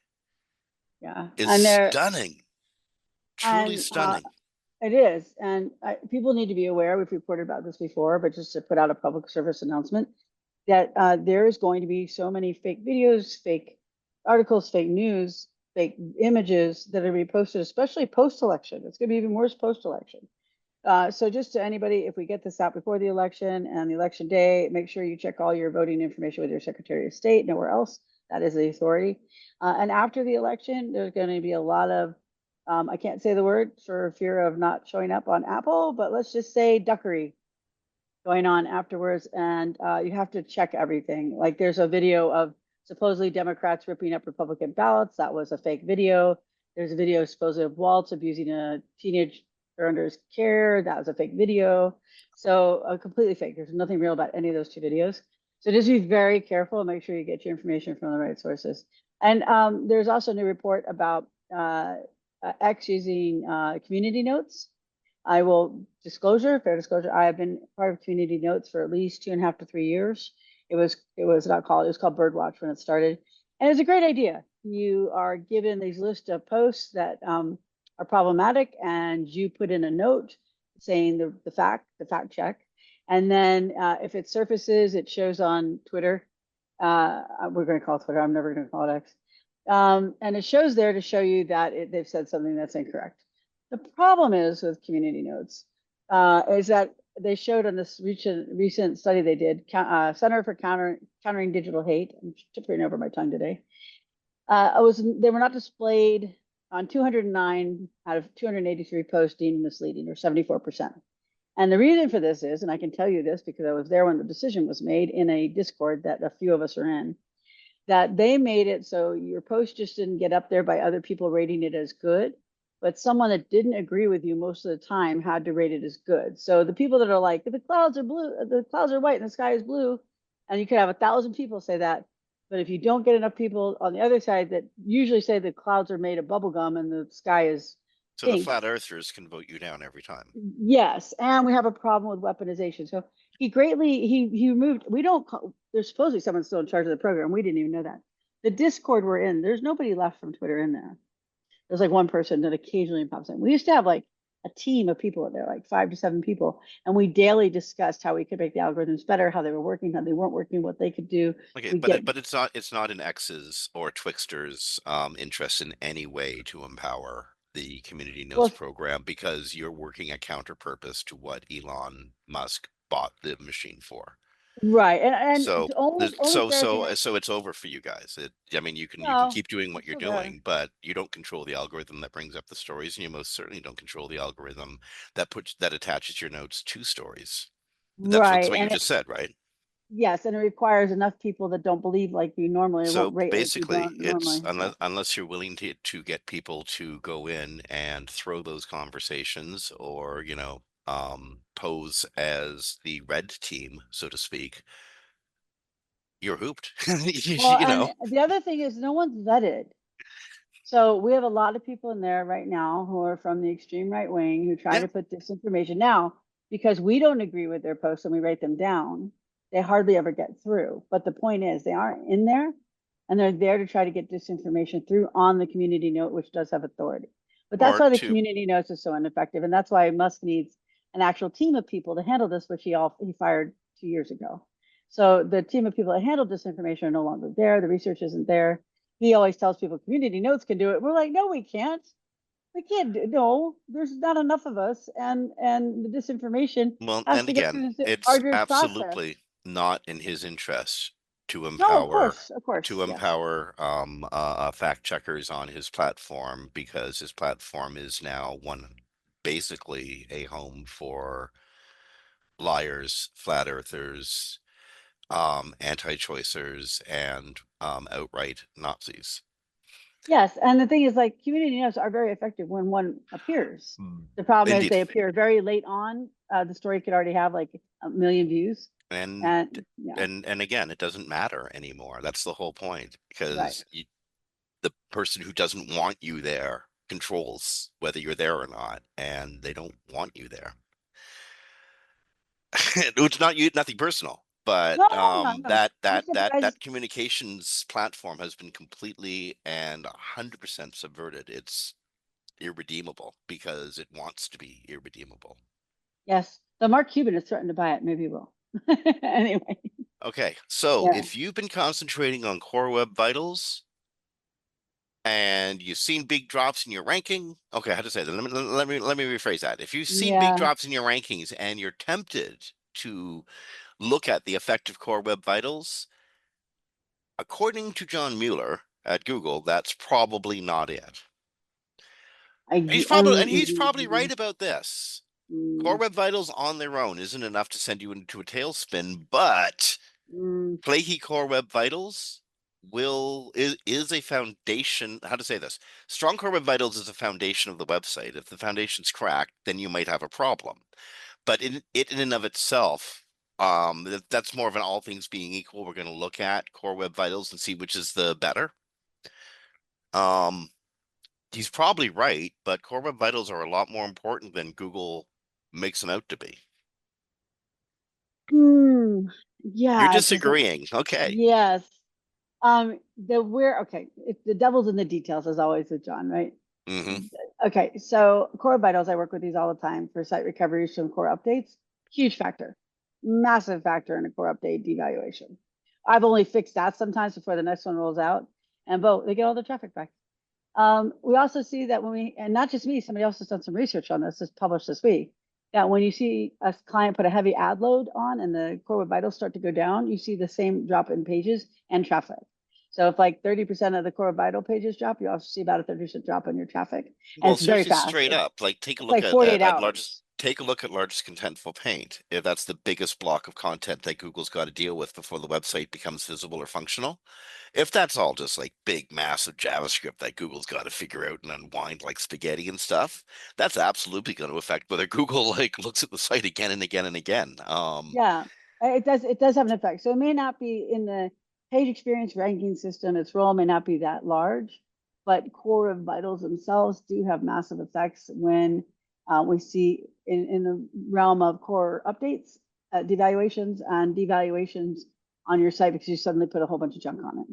yeah, is and they're stunning, truly and stunning. it is, and people need to be aware. We've reported about this before, but just to put out a public service announcement that there is going to be so many fake videos, fake articles, fake news, fake images that are going to be posted, especially post-election. It's going to be even worse post-election. So just to anybody, if we get this out before the election and the election day, make sure you check all your voting information with your Secretary of State, nowhere else. That is the authority. And after the election, there's going to be a lot of, I can't say the word for fear of not showing up on Apple, but let's just say duckery going on afterwards. And you have to check everything. Like there's a video of supposedly Democrats ripping up Republican ballots. That was a fake video. There's a video supposedly of Waltz abusing a teenage or under his care. That was a fake video. So completely fake. There's nothing real about any of those 2 videos. So just be very careful and make sure you get your information from the right sources. And there's also a new report about X using community notes. I will fair disclosure, I have been part of community notes for at least 2.5 to 3 years. It was called Birdwatch when it started. And it's a great idea. You are given these list of posts that are problematic and you put in a note saying the fact check. And then if it surfaces, it shows on Twitter. We're going to call it Twitter. I'm never going to call it X. And it shows there to show you that they've said something that's incorrect. The problem is with community notes is that they showed on this recent study they did, Center for Countering Digital Hate. I'm tripping over my tongue today. They were not displayed on 209 out of 283 posts deemed misleading, or 74%. And the reason for this is, and I can tell you this because I was there when the decision was made in a Discord that a few of us are in, that they made it so your post just didn't get up there by other people rating it as good, but someone that didn't agree with you most of the time had to rate it as good. So the people that are like, the clouds are blue, the clouds are white and the sky is blue, and you could have 1,000 people say that, but if you don't get enough people on the other side that usually say the clouds are made of bubble gum and the sky is So the pink. flat earthers can vote you down every time. Yes, and we have a problem with weaponization. So he greatly, he removed, we don't call, there's supposedly someone still in charge of the program. We didn't even know that. The Discord we're in, there's nobody left from Twitter in there. There's like one person that occasionally pops in. We used to have like a team of people in there, like 5 to 7 people, and we daily discussed how we could make the algorithms better, how they were working, how they weren't working, what they could do. Okay, We but get it's not in X's or Twixter's interest in any way to empower the Community Notes well, program, because you're working a counter purpose to what Elon Musk bought the machine for. right, and So the only fair thing. so it's over for you guys. I mean, you can No, keep doing what it's you're still there. doing, but you don't control the algorithm that brings up the stories, and you most certainly don't control the algorithm that attaches your notes to stories. That's Right, what you and just said, right? yes, and it requires enough people that don't believe like you normally, So won't rate like you basically, don't it's normally. Yeah. unless you're willing to get people to go in and throw those conversations, or pose as the red team, so to speak, you're hooped. Well, You and know, the other thing is no one's vetted. So we have a lot of people in there right now who are from the extreme right wing who try yeah. to put disinformation. Now, because we don't agree with their posts and we write them down, they hardly ever get through. But the point is, they aren't in there, and they're there to try to get disinformation through on the community note, which does have authority. But that's Or why the to community notes is so ineffective, and that's why Musk needs an actual team of people to handle this, which he fired 2 years ago. So the team of people that handle disinformation are no longer there. The research isn't there. He always tells people community notes can do it. We're like, no, we can't. We can't do, no, there's not enough of us, and the disinformation Well, has and to get again, through this it's arduous process. absolutely not in his interest to No, empower of course, yes. fact checkers on his platform, because his platform is now basically a home for liars, flat earthers, anti-choicers, and outright Nazis. Yes, and the thing is, like, community notes are very effective when one appears. The problem is Indeed. they appear very late on. The story could already have like 1 million views, And and yeah, and again, it doesn't matter anymore. That's the whole point, right. because the person who doesn't want you there controls whether you're there or not, and they don't want you there. It's not you, nothing personal, but No, no, no. I'm that surprised. communications platform has been completely and 100% subverted. It's irredeemable because it wants to be irredeemable. Yes, the Mark Cuban has threatened to buy it. Maybe he will. Anyway, Okay, so yeah. if you've been concentrating on Core Web Vitals and you've seen big drops in your ranking, okay, how to say that? Let me rephrase that. If you've seen big Yeah, drops in your rankings and you're tempted to look at the effect of Core Web Vitals, according to John Mueller at Google, that's probably not it. He's probably right about this. Core mm, Web Vitals on their own isn't enough to send you into a tailspin, but mm, Flaky Core Web Vitals is a foundation. How to say this? Strong Core Web Vitals is a foundation of the website. If the foundation's cracked, then you might have a problem. But in and of itself, that's more of an all things being equal. We're going to look at Core Web Vitals and see which is the better. Um, he's probably right, but Core Web Vitals are a lot more important than Google makes them out to be. mm, You're yeah, because disagreeing. Okay. yes, okay. The devil's in the details, as always with John, right? Hmm. Okay, so Core Vitals, I work with these all the time for site recovery from core updates. Huge factor, massive factor in a core update devaluation. I've only fixed that sometimes before the next one rolls out, and they get all the traffic back. We also see that and not just me, somebody else has done some research on this, published this week, that when you see a client put a heavy ad load on and the core web vitals start to go down, you see the same drop in pages and traffic. So if like 30% of the core vital pages drop, you also see about a 30% drop in your traffic. And Well, it's very seriously, fast. straight up, like take a It's look like 48 at largest hours. take a look at largest contentful paint. If that's the biggest block of content that Google's got to deal with before the website becomes visible or functional. If that's all just like big, massive JavaScript that Google's got to figure out and unwind like spaghetti and stuff, that's absolutely going to affect whether Google like looks at the site again and again and again. Yeah, it does have an effect. So it may not be in the page experience ranking system, its role may not be that large, but core of vitals themselves do have massive effects when we see in the realm of core updates devaluations and devaluations on your site because you suddenly put a whole bunch of junk on it.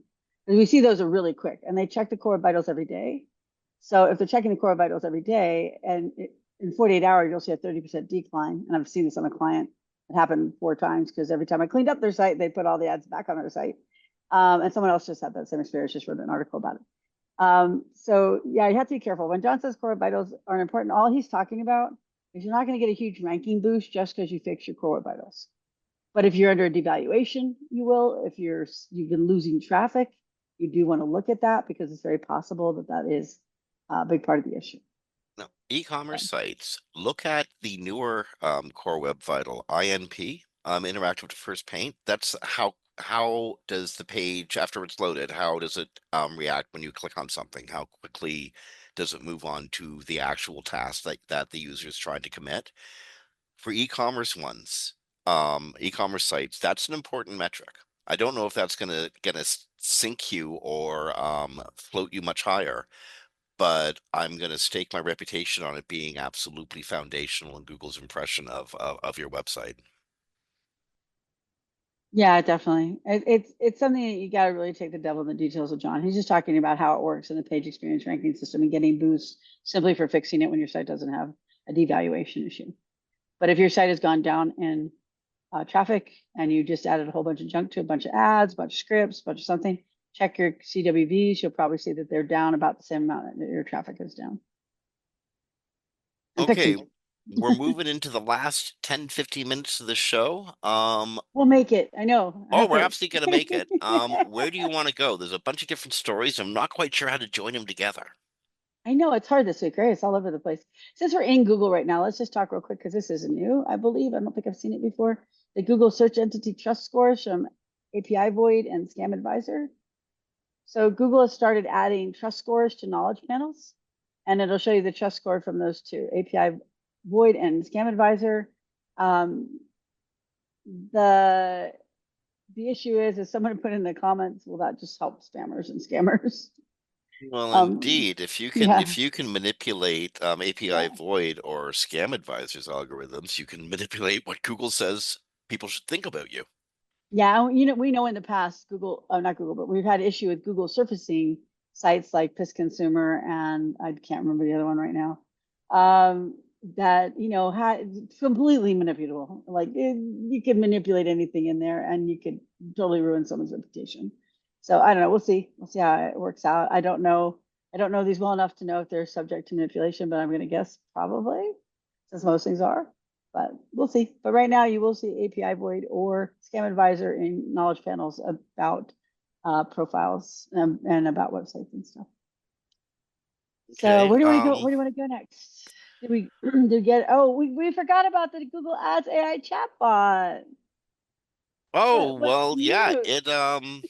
And we see those are really quick, and they check the core vitals every day. So if they're checking the core vitals every day, and in 48 hours, you'll see a 30% decline. And I've seen this on a client. It happened 4 times because every time I cleaned up their site, they put all the ads back on their site. And someone else just had that same experience, just wrote an article about it. So yeah, you have to be careful. When John says core vitals are important, all he's talking about is you're not going to get a huge ranking boost just because you fix your core vitals. But if you're under a devaluation, you will. If you've been losing traffic, you do want to look at that because it's very possible that that is a big part of the issue. Now, e-commerce sites, look at the newer Core Web Vital INP, interactive to first paint. That's how does the page after it's loaded, how does it react when you click on something? How quickly does it move on to the actual task that the user is trying to commit? For e-commerce ones, e-commerce sites, that's an important metric. I don't know if that's gonna sink you or float you much higher, but I'm going to stake my reputation on it being absolutely foundational in Google's impression of your website. Yeah, definitely. It's something that you got to really take the devil in the details with John. He's just talking about how it works in the page experience ranking system and getting boosts simply for fixing it when your site doesn't have a devaluation issue. But if your site has gone down in traffic and you just added a whole bunch of junk to a bunch of ads, a bunch of scripts, a bunch of something, check your CWVs. You'll probably see that they're down about the same amount that your traffic is down. And Okay, we're moving into the last 10, 15 minutes of the show. We'll make it. I know. Oh, we're absolutely going to make it. Where do you want to go? There's a bunch of different stories. I'm not quite sure how to join them together. I know it's hard this week, right? It's all over the place. Since we're in Google right now, let's just talk real quick because this isn't new, I believe. I don't think I've seen it before. The Google Search Entity Trust Scores from API Void and Scam Advisor. So Google has started adding trust scores to knowledge panels, and it'll show you the trust score from those two, API Void and Scam Advisor. The issue is someone put in the comments, will that just help spammers and scammers? Well, indeed, if you can yeah. manipulate API Void or Scam Advisor's algorithms, you can manipulate what Google says people should think about you. Yeah, you know, we know in the past Google, not Google, but we've had issue with Google surfacing sites like Piss Consumer and I can't remember the other one right now. That you know had completely manipulable. Like you could manipulate anything in there, and you could totally ruin someone's reputation. So I don't know. We'll see. We'll see how it works out. I don't know. I don't know these well enough to know if they're subject to manipulation, but I'm going to guess probably, since most things are. But we'll see. But right now, you will see API Void or Scam Advisor in knowledge panels about profiles and about websites and stuff. So Okay, where do we go? Where do you want to go next? Did we get? Oh, we forgot about the Google Ads AI chatbot. Oh, What's well, yeah, new?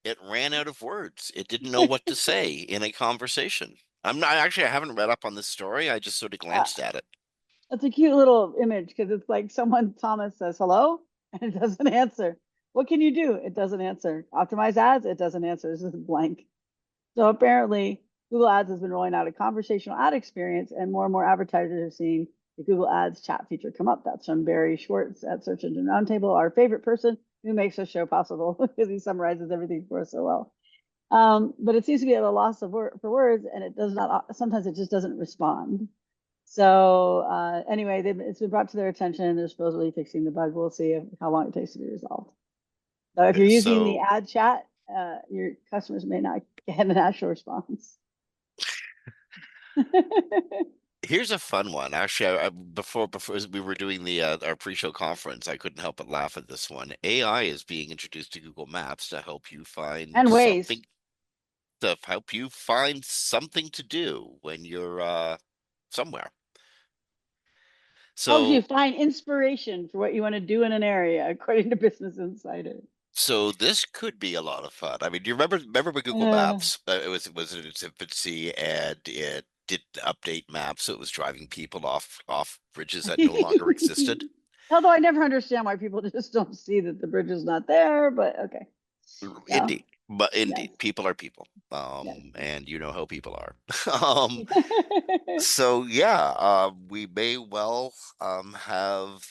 it ran out of words. It didn't know what to say in a conversation. I haven't read up on this story. I just sort of glanced at it. That's a cute little image because it's like Thomas says hello and it doesn't answer. What can you do? It doesn't answer. Optimize ads? It doesn't answer. This is blank. So apparently Google Ads has been rolling out a conversational ad experience, and more advertisers are seeing the Google Ads chat feature come up. That's from Barry Schwartz at Search Engine Roundtable, our favorite person who makes this show possible because he summarizes everything for us so well. But it seems to be at a loss for words, and it does not. Sometimes it just doesn't respond. So anyway, it's been brought to their attention. They're supposedly fixing the bug. We'll see how long it takes to be resolved. So if you're using the ad chat, your customers may not get an actual response. Here's a fun one. Actually, before as we were doing the our pre-show conference, I couldn't help but laugh at this one. AI is being introduced to Google Maps to help you find and ways something to help you find something to do when you're somewhere. helps you So find inspiration for what you want to do in an area, according to Business Insider. so this could be a lot of fun. I mean, do you remember with Google Maps? It was in its infancy, and it did update maps, so it was driving people off bridges that no longer existed. Although I never understand why people just don't see that the bridge is not there, but okay. Indeed. But Yes. indeed, people are people. Yes. And you know how people are. So yeah, we may well have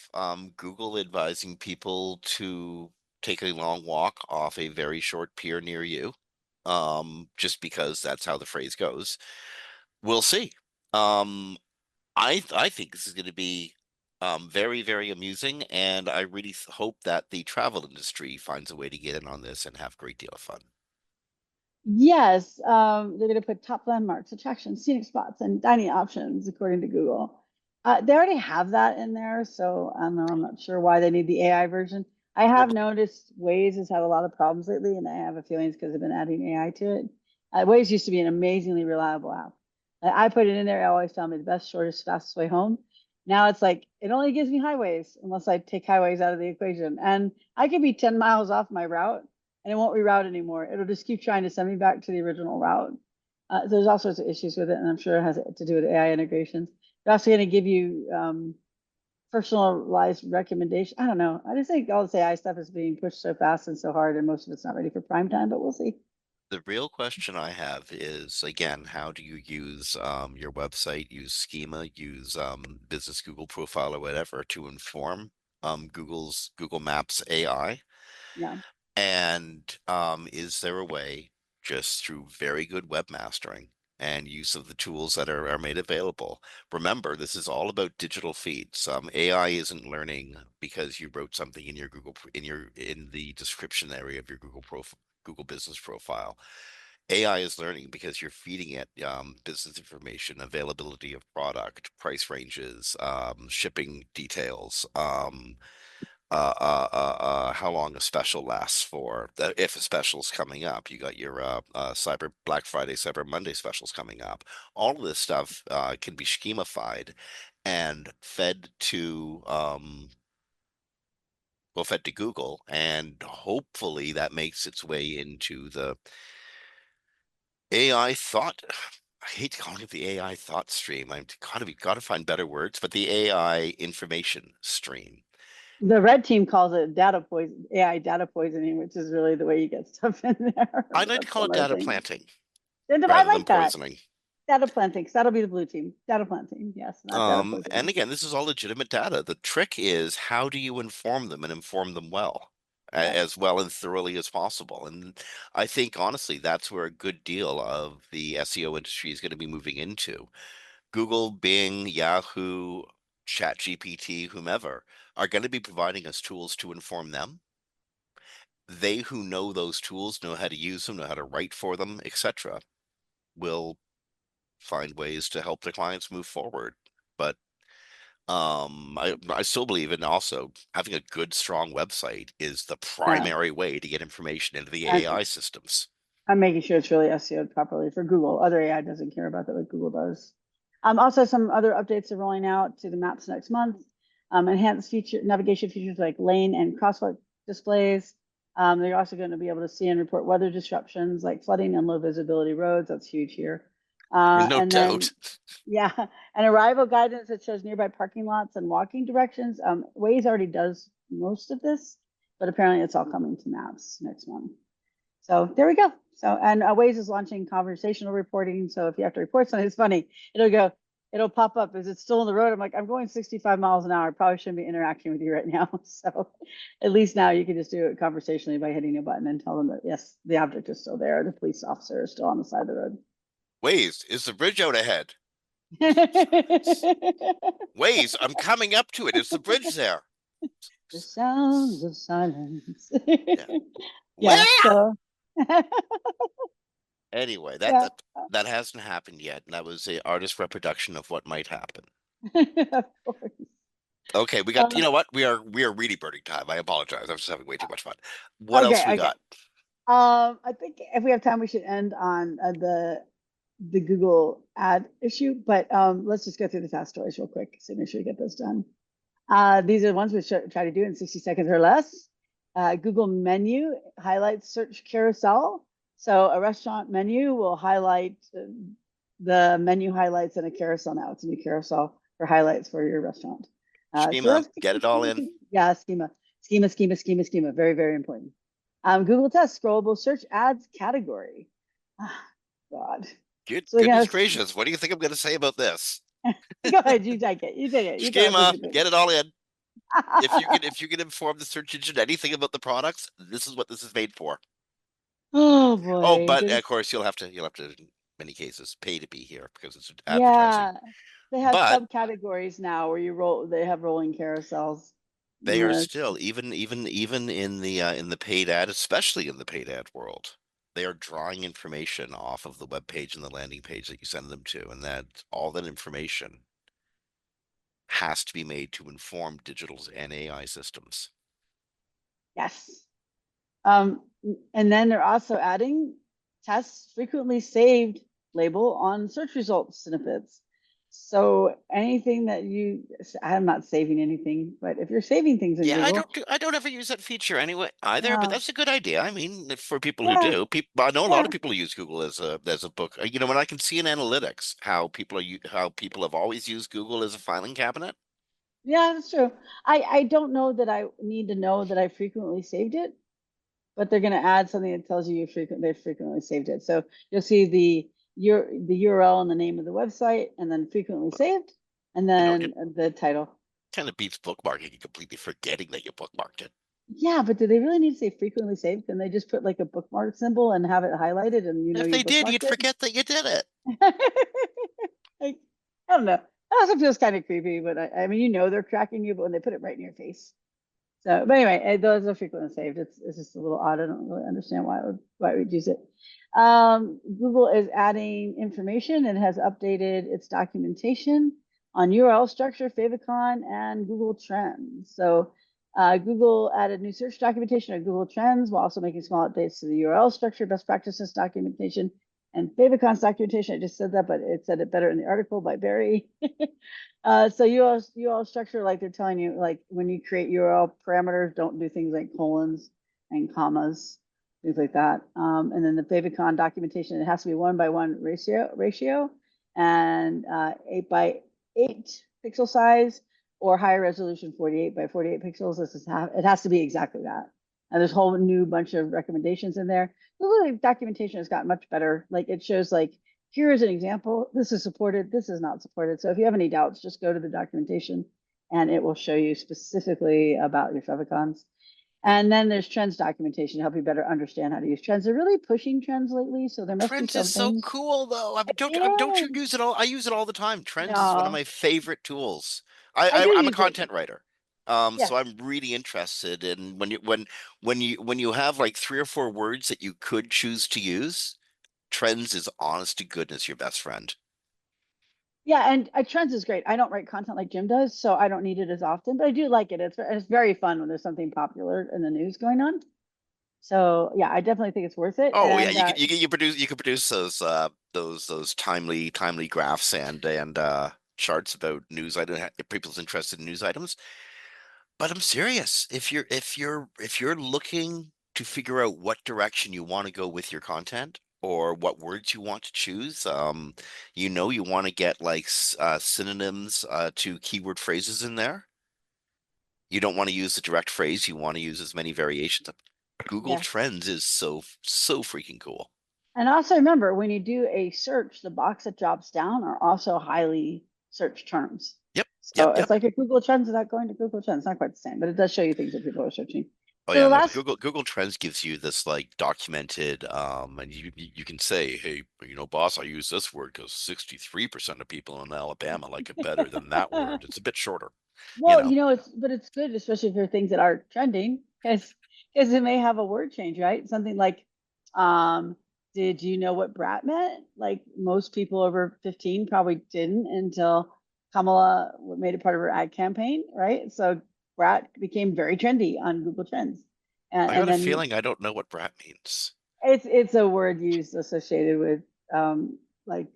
Google advising people to take a long walk off a very short pier near you, just because that's how the phrase goes. We'll see. Um, I think this is going to be very, very amusing, and I really hope that the travel industry finds a way to get in on this and have a great deal of fun. Yes, they're going to put top landmarks, attractions, scenic spots, and dining options according to Google. They already have that in there, so I don't know. I'm not sure why they need the AI version. I Well, have noticed Waze has had a lot of problems lately, and I have a feeling it's because they've been adding AI to it. Waze used to be an amazingly reliable app. I put it in there, it always tell me the best, shortest, fastest way home. Now it's like it only gives me highways unless I take highways out of the equation, and I could be 10 miles off my route and it won't reroute anymore. It'll just keep trying to send me back to the original route. There's all sorts of issues with it, and I'm sure it has to do with AI integrations. They're also going to give you personalized recommendation. I don't know. I just think all this AI stuff is being pushed so fast and so hard, and most of it's not ready for prime time, but we'll see. the real question I have is, again, how do you use your website, use schema, use business Google profile or whatever to inform Google Maps AI? Yeah. And is there a way, just through very good webmastering and use of the tools that are made available? Remember, this is all about digital feeds. AI isn't learning because you wrote something in your in the description area of your Google business profile. AI is learning because you're feeding it business information, availability of product, price ranges, shipping details, how long a special lasts for, if a special's coming up. You got your Cyber Black Friday, Cyber Monday specials coming up. All of this stuff can be schemified and fed to fed to Google, and hopefully that makes its way into the AI thought. I hate calling it the AI thought stream. I'm gotta find better words, but the AI information stream. The red team calls it data poison, AI data poisoning, which is really the way you get stuff in there. I'd like to That's call one it of the data things. planting I rather than like that. poisoning. Data planting, 'cause that'll be the blue team. Data planting, yes, not data And poisoning. again, this is all legitimate data. The trick is, how do you inform them and inform them Yeah. as well and thoroughly as possible? And I think honestly, that's where a good deal of the SEO industry is going to be moving into. Google, Bing, Yahoo, ChatGPT, whomever are going to be providing us tools to inform them. They who know those tools, know how to use them, know how to write for them, etc., will find ways to help their clients move forward. But I still believe in also having a good, strong website is the Yeah. primary way to get information into the And AI systems. I'm making sure it's really SEO'd properly for Google. Other AI doesn't care about that like Google does. Also, some other updates are rolling out to the maps next month. Enhanced navigation features like lane and crosswalk displays. They're also going to be able to see and report weather disruptions like flooding and low visibility roads. That's huge here. No And then, doubt. yeah, and arrival guidance that shows nearby parking lots and walking directions. Waze already does most of this, but apparently it's all coming to Maps next month. So there we go. So, and Waze is launching conversational reporting. So if you have to report something, it's funny. It'll pop up. Is it still on the road? I'm like, I'm going 65 miles an hour. I probably shouldn't be interacting with you right now. So at least now you can just do it conversationally by hitting a button and tell them that, yes, the object is still there. The police officer is still on the side of the road. Waze, is the bridge out ahead? The Waze, I'm coming up to it. Is the bridge there? sounds of silence. Yeah. Yeah. Where? So, Anyway, yeah. that hasn't happened yet, and that was a artist reproduction of what might happen. Of course. Okay, we got, you Uh, know what? We are really burning time. I apologize. I was just having way too much fun. What else we okay. got? I think if we have time, we should end on the Google ad issue, but let's just go through the fast stories real quick. So make sure you get those done. These are the ones we try to do in 60 seconds or less. Google menu highlights search carousel. So a restaurant menu will highlight the menu highlights in a carousel now. It's a new carousel for highlights for your restaurant. So Schema, that's get it all in. yeah, schema. Schema. Very, very important. Google Test scrollable search ads category. Ah, God. Good So they're gonna goodness gracious, what do you think I'm going to say about this? go ahead. You take it. You take it. You thought Schema, this was get it all in. good. If you can inform the search engine anything about the products, this is what this is made for. Oh Oh, boy. but of There's course you'll have to in many cases pay to be here because it's advertising. yeah. They have But subcategories now where they have rolling carousels. they are Yeah. still even in the paid ad, especially in the paid ad world, they are drawing information off of the web page and the landing page that you send them to, and that all that information has to be made to inform digital and AI systems. Yes. Um, and then they're also adding tests frequently saved label on search results snippets. So anything that I'm not saving anything, but if you're saving things in Yeah, Google, I don't ever use that feature anyway either, but yeah, that's a good idea. I mean, for people who yeah, do, people I know a lot yeah, of people who use Google as a book. You know, when I can see in analytics how how people have always used Google as a filing cabinet. yeah, that's true. I don't know that I need to know that I frequently saved it, but they're going to add something that tells you they frequently saved it. So you'll see the URL and the name of the website, and then frequently saved, and You know, then it the title. kind of beats bookmarking and completely forgetting that you bookmarked it. Yeah, but do they really need to say frequently saved? Can they just put like a bookmark symbol and have it highlighted and If you they did, bookmarked you'd it? forget that you did it. Like, I don't know. That also feels kind of creepy, but I mean, they're tracking you, but when they put it right in your face. So, but anyway, those are frequently saved. It's just a little odd. I don't really understand why we'd use it. Google is adding information and has updated its documentation on URL structure, favicon, and Google Trends. So Google added new search documentation on Google Trends while also making small updates to the URL structure, best practices documentation, and favicons documentation. I just said that, but it said it better in the article by Barry. So URL structure, like they're telling you, like when you create URL parameters, don't do things like colons and commas, things like that. And then the favicon documentation, it has to be 1:1 ratio and 8:8 pixel size or higher resolution 48:48 pixels. It has to be exactly that. And there's a whole new bunch of recommendations in there. Google documentation has gotten much better. Like it shows like, here is an example. This is supported. This is not supported. So if you have any doubts, just go to the documentation and it will show you specifically about your favicons. And then there's trends documentation to help you better understand how to use trends. They're really pushing trends lately, so there must be Trends is some so things. cool, though. I mean, don't Yeah, you use it all? I use it all the time. Trends is one of no, my favorite tools. I do I'm a use it. content writer, Yeah, so I'm really interested in when you have like 3 or 4 words that you could choose to use. Trends is honest to goodness your best friend. yeah, and trends is great. I don't write content like Jim does, so I don't need it as often, but I do like it. It's very fun when there's something popular in the news going on. So yeah, I definitely think it's worth it. Oh yeah, And you could produce those timely graphs and charts about news item people's interested in news items. But I'm serious. If you're looking to figure out what direction you want to go with your content or what words you want to choose, you know you want to get like synonyms to keyword phrases in there. You don't want to use the direct phrase. You want to use as many variations. Google yes. Trends is so freaking cool. And also remember, when you do a search, the box that drops down are also highly searched terms. Yep, So yep. it's like a Google Trends without going to Google Trends. It's not quite the same, but it does show you things that people are searching. Oh So yeah, the no, but last, Google Trends gives you this like documented, and you can say, hey, you know, boss, I use this word because 63% of people in Alabama like it better than that word. It's a bit shorter, you well, know. it's good, especially for things that are trending, because it may have a word change, right? Something like, um, did you know what brat meant? Like most people over 15 probably didn't until Kamala made it part of her ad campaign, right? So brat became very trendy on Google Trends, I and got a then feeling I don't know what brat means. it's a word used associated with like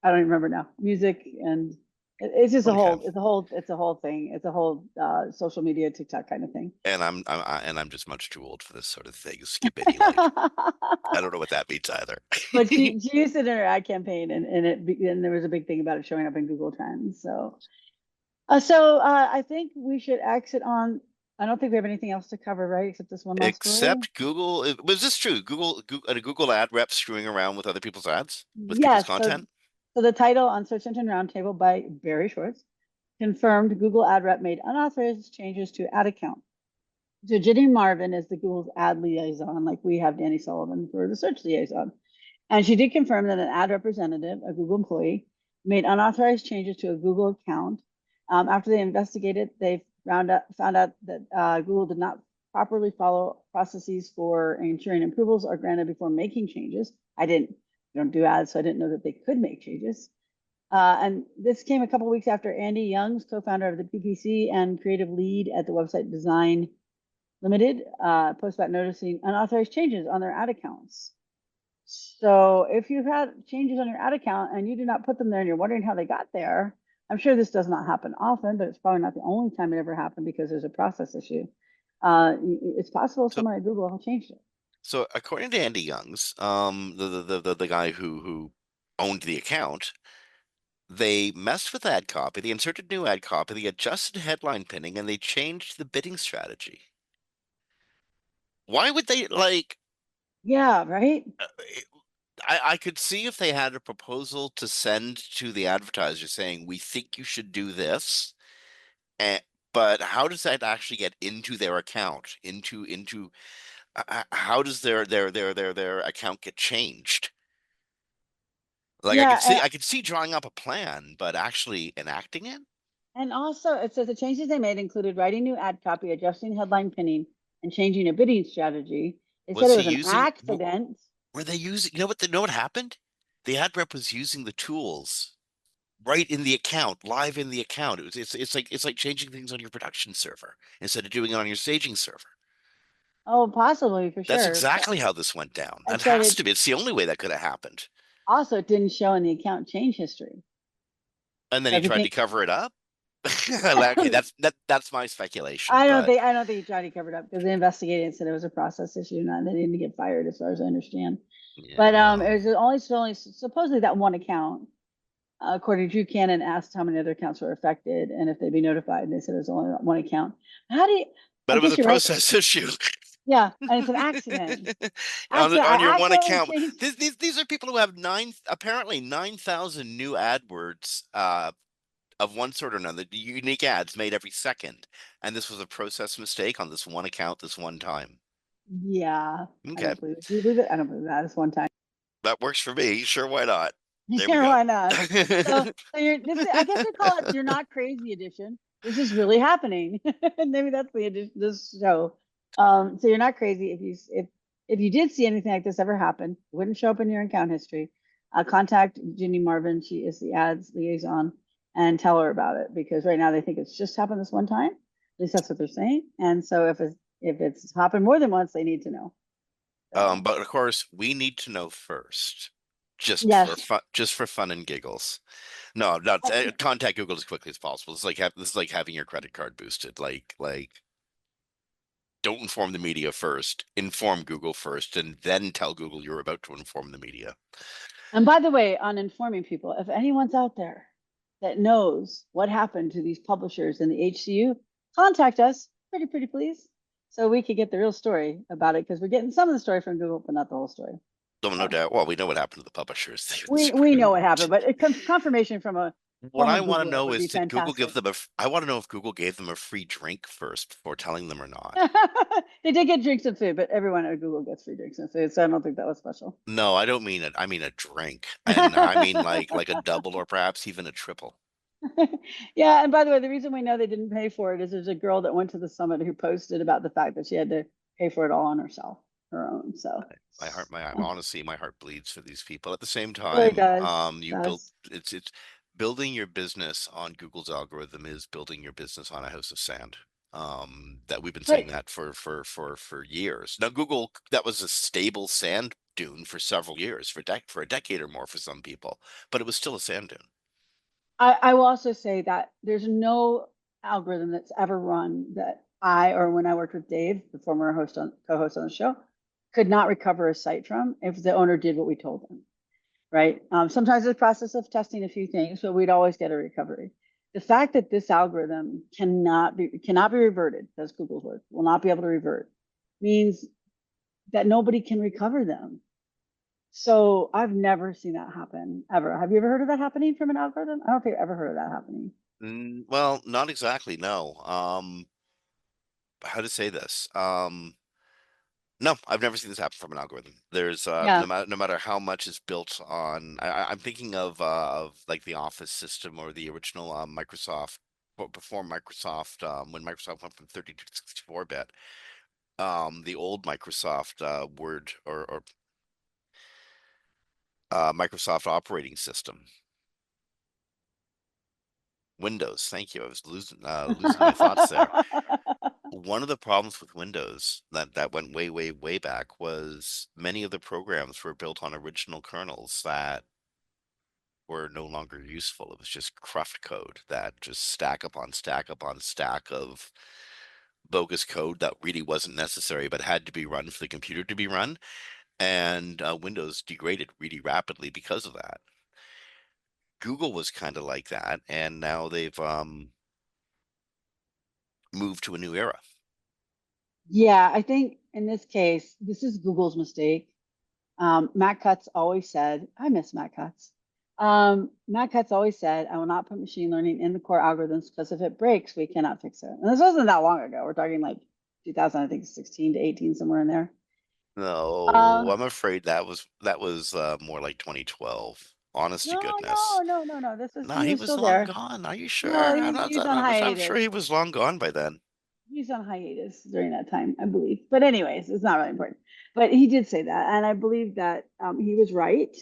I don't even remember now. Music and it's just a Okay, whole, it's a whole thing. It's a whole social media TikTok kind of thing. and I'm just much too old for this sort of thing. Skibbity like. I don't know what that means either. But she used it in her ad campaign, and there was a big thing about it showing up in Google Trends. So I think we should exit on I don't think we have anything else to cover, right? Except this one last story. Except Google. Was this true? A Google ad rep screwing around with other people's ads, with people's Yes. content? So the title on Search Engine Roundtable by Barry Schwartz confirmed Google ad rep made unauthorized changes to ad account. So Jenny Marvin is the Google's ad liaison, like we have Danny Sullivan for the search liaison. And she did confirm that an ad representative, a Google employee, made unauthorized changes to a Google account. After they investigated, they found out that Google did not properly follow processes for ensuring approvals are granted before making changes. I don't do ads, so I didn't know that they could make changes. And this came a couple weeks after Andy Youngs, co-founder of the PPC and creative lead at the website Design Limited, post about noticing unauthorized changes on their ad accounts. So if you've had changes on your ad account and you do not put them there and you're wondering how they got there, I'm sure this does not happen often, but it's probably not the only time it ever happened because there's a process issue. It's possible someone at Google changed it. So according to Andy Youngs, the guy who owned the account, they messed with ad copy, they inserted new ad copy, they adjusted headline pinning, and they changed the bidding strategy. Why would they Yeah, right. I could see if they had a proposal to send to the advertiser saying, we think you should do this. But how does that actually get into their account? How does their account get changed? Like Yeah, I could see drawing up a plan, but actually enacting it? and also it says the changes they made included writing new ad copy, adjusting headline pinning, and changing a bidding strategy. They said Was it he was an using accident. were they using, you know what happened? The ad rep was using the tools right in the account, live in the account. It's like changing things on your production server instead of doing it on your staging server. Oh, possibly for That's sure. exactly how this went down. I That said has it to be. It's the only way that could have happened. also it didn't show in the account change history. And then So he if you tried to think, cover it up. Okay, that's my speculation. I don't But think he tried to cover it up because they investigated and said it was a process issue and they didn't get fired as far as I understand. yeah, But well, it was only supposedly that one account. According to Drew Cannon, asked how many other accounts were affected and if they'd be notified. And they said it was only one account. How do you? but I it was guess a you're right. process issue. Yeah, and it's an accident. On your I one accidentally account. changed. These are people who have apparently 9,000 new AdWords of one sort or another, unique ads made every second. And this was a process mistake on this one account this one time. Yeah, I Okay, don't believe it. Do you believe it? I don't believe that. It's one time. that works for me. Sure, why not? There we Sure, go. why not? So I guess they call it "You're Not Crazy" edition. This is really happening. Maybe that's the edition. This show. So you're not crazy if you did see anything like this ever happen, it wouldn't show up in your account history. Contact Ginny Marvin. She is the ads liaison, and tell her about it because right now they think it's just happened this one time. At least that's what they're saying. And so if it's happened more than once, they need to know. So, But of course, we need to know first, yes. just for fun and giggles. No, contact Google as quickly as possible. This is like having your credit card boosted. Don't inform the media first. Inform Google first, and then tell Google you're about to inform the media. And by the way, on informing people, if anyone's out there that knows what happened to these publishers in the HCU, contact us, pretty please, so we could get the real story about it because we're getting some of the story from Google, but not the whole story. No doubt. Well, we know what happened to the publishers. We know what happened, but it comes confirmation from a What I want want to know would be is, did Google fantastic. give them I want to know if Google gave them a free drink first before telling them or not. They did get drinks and food, but everyone at Google gets free drinks and food, so I don't think that was special. No, I don't mean it. I mean a drink, and I mean like a double or perhaps even a triple. Yeah, and by the way, the reason we know they didn't pay for it is there's a girl that went to the summit who posted about the fact that she had to pay for it all on herself, her own. So Honestly, my heart bleeds for these people. At the same really time, does. it's building your business on Google's algorithm is building your business on a house of sand. That we've been saying that for years. Now, Google, that was a stable sand dune for several years, for a decade or more for some people, but it was still a sand dune. I will also say that there's no algorithm that's ever run that or when I worked with Dave, the former co-host on the show, could not recover a site from if the owner did what we told them. Right. Sometimes it's a process of testing a few things, but we'd always get a recovery. The fact that this algorithm cannot be reverted, that's Google's word, will not be able to revert, means that nobody can recover them. So I've never seen that happen ever. Have you ever heard of that happening from an algorithm? I don't think I've ever heard of that happening. Well, not exactly, no. How to say this? No, I've never seen this happen from an algorithm. There's Yeah. no matter how much is built on. I'm thinking of like the Office system or the original Microsoft, before Microsoft, when Microsoft went from 32 to 64-bit. The old Microsoft Word or Microsoft operating system, Windows. Thank you. I was losing my thoughts there. One of the problems with Windows that went way, way, way back was many of the programs were built on original kernels that were no longer useful. It was just cruft code that just stack upon stack upon stack of bogus code that really wasn't necessary but had to be run for the computer to be run. And Windows degraded really rapidly because of that. Google was kind of like that, and now they've moved to a new era. Yeah, I think in this case, this is Google's mistake. Matt Cutts always said, I miss Matt Cutts. Matt Cutts always said, I will not put machine learning in the core algorithms because if it breaks, we cannot fix it. And this wasn't that long ago. We're talking like 2000, I think 16 to 18, somewhere in there. No, Um, I'm afraid that was more like 2012. Honest to no, goodness. no, no, no, no. No, He he was was still long there. gone. Are you No, sure? he was on I'm sure hiatus. he was long gone by then. He's on hiatus during that time, I believe. But anyways, it's not really important. But he did say that, and I believe that he was right.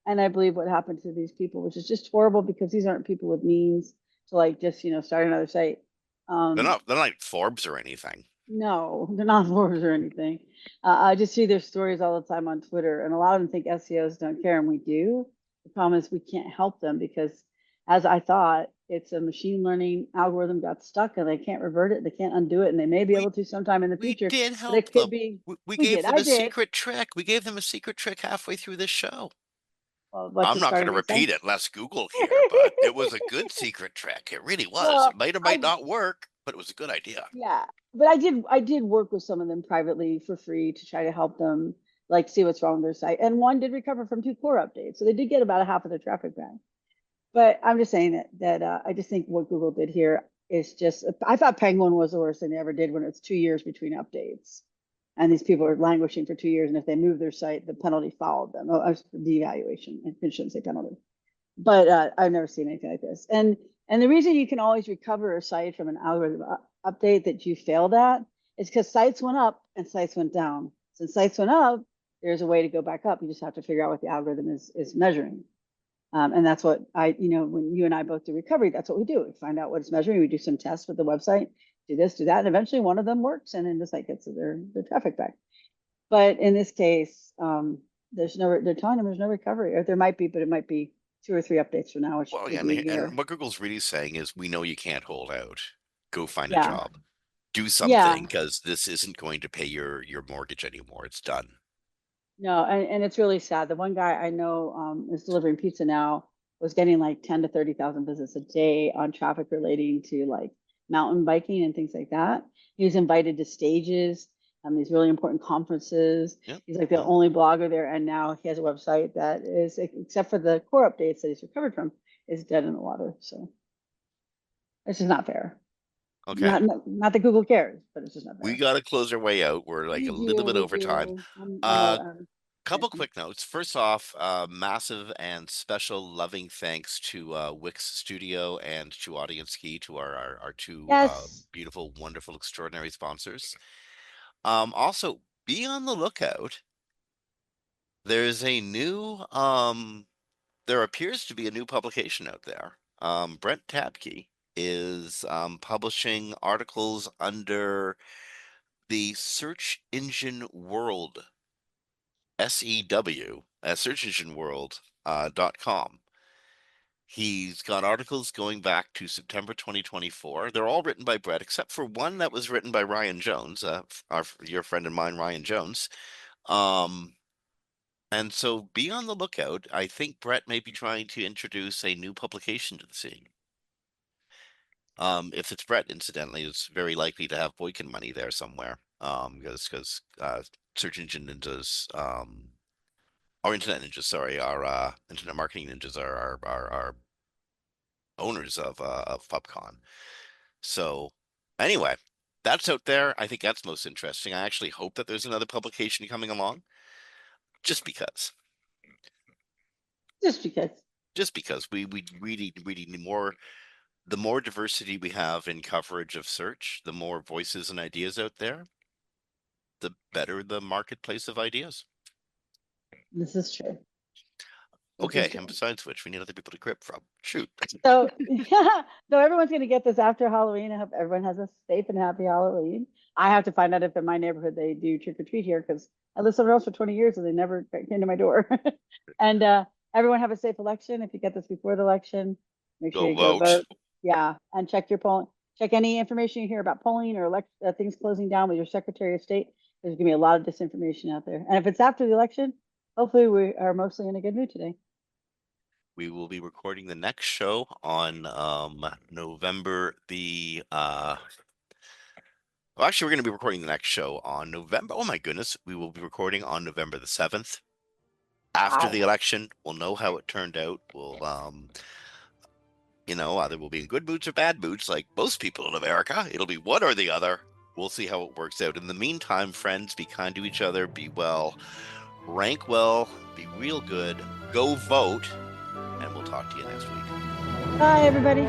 And I believe what happened to these people, which is just horrible because these aren't people with means to like just start another site. Um, They're not like Forbes or anything. no, they're not wars or anything. I just see their stories all the time on Twitter, and a lot of them think SEOs don't care, and we do. The problem is we can't help them because, as I thought, it's a machine learning algorithm got stuck and they can't revert it, they can't undo it, and they may be We able to sometime in the we future, did but it help could them. be. We We gave did. them I a did. secret trick. We gave them a secret trick halfway through this show. Well, what's I'm it not going started to make sense? repeat it unless Google here, but it was a good secret trick. It really was. Well, It might or might I not work, but it was a good idea. Yeah, but I did work with some of them privately for free to try to help them like see what's wrong with their site. And one did recover from 2 core updates. So they did get about a half of their traffic back. But I'm just saying that I just think what Google did here is just I thought Penguin was the worst thing they ever did when it's 2 years between updates. And these people are languishing for 2 years, and if they move their site, the penalty followed them. Oh, devaluation. I shouldn't say penalty, but I've never seen anything like this. And the reason you can always recover a site from an algorithm update that you failed at is because sites went up and sites went down. Since sites went up, there's a way to go back up. You just have to figure out what the algorithm is measuring. And that's what when you and I both do recovery, that's what we do. We find out what it's measuring. We do some tests with the website, do this, do that, and eventually one of them works, and then the site gets their traffic back. But in this case, they're telling them there's no recovery, or there might be, but it might be 2 or 3 updates from now, which Well, yeah, could be a and year. what Google's really saying is, we know you can't hold out. Go find a Yeah, job. Do something, yeah, because this isn't going to pay your mortgage anymore. It's done. no, and it's really sad. The one guy I know is delivering pizza now was getting like 10 to 30,000 visits a day on traffic relating to like mountain biking and things like that. He was invited to stages, these really important conferences. Yep. He's like the only blogger there, and now he has a website that is, except for the core updates that he's recovered from, is dead in the water. So it's just not fair. Okay. Not that Google cares, but it's just not We fair. got to close our way out. We're like a little bit We over time. do. I'm Uh, a Couple quick notes. First off, massive and special loving thanks to Wix Studio and to Audience Key, to our two yes. beautiful, wonderful, extraordinary sponsors. Also, be on the lookout. There's a new there appears to be a new publication out there. Brent Tabke is publishing articles under the Search Engine World, SEW, Search Engine World .com. He's got articles going back to September 2024. They're all written by Brett, except for one that was written by Ryan Jones, your friend and mine, Ryan Jones. Um, and so be on the lookout. I think Brett may be trying to introduce a new publication to the scene. If it's Brett, incidentally, it's very likely to have Boykin money there somewhere. Because Search Engine Ninjas, our Internet Ninjas, sorry, our Internet Marketing Ninjas are owners of PubCon. So anyway, that's out there. I think that's most interesting. I actually hope that there's another publication coming along, just because. Just because. We really need more. The more diversity we have in coverage of search, the more voices and ideas out there, the better the marketplace of ideas. This is true. Okay, and besides which, we need other people to grip from. Shoot. So, yeah, no, everyone's going to get this after Halloween. I hope everyone has a safe and happy Halloween. I have to find out if in my neighborhood they do trick or treat here because I lived somewhere else for 20 years and they never came to my door. And everyone have a safe election. If you get this before the election, make sure Go you go vote. vote. Yeah, and check your polling. Check any information you hear about polling or things closing down with your Secretary of State. There's going to be a lot of disinformation out there. And if it's after the election, hopefully we are mostly in a good mood today. We will be recording the next show on November the well, actually, we're going to be recording the next show on November. Oh my goodness, we will be recording on November the 7th. After Wow. the election, we'll know how it turned out. We'll either we'll be in good moods or bad moods, like most people in America. It'll be one or the other. We'll see how it works out. In the meantime, friends, be kind to each other, be well, rank well, be real good, go vote, and we'll talk to you next week. Bye, everybody.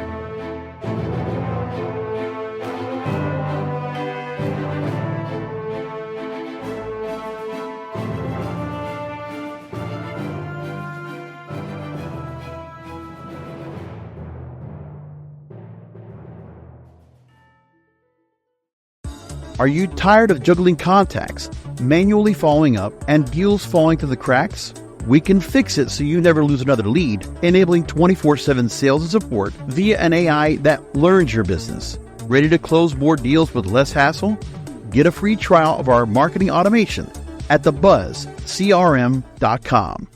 Are you tired of juggling contacts, manually following up, and deals falling through the cracks? We can fix it so you never lose another lead, enabling 24/7 sales and support via an AI that learns your business. Ready to close more deals with less hassle? Get a free trial of our marketing automation at thebuzzcrm.com.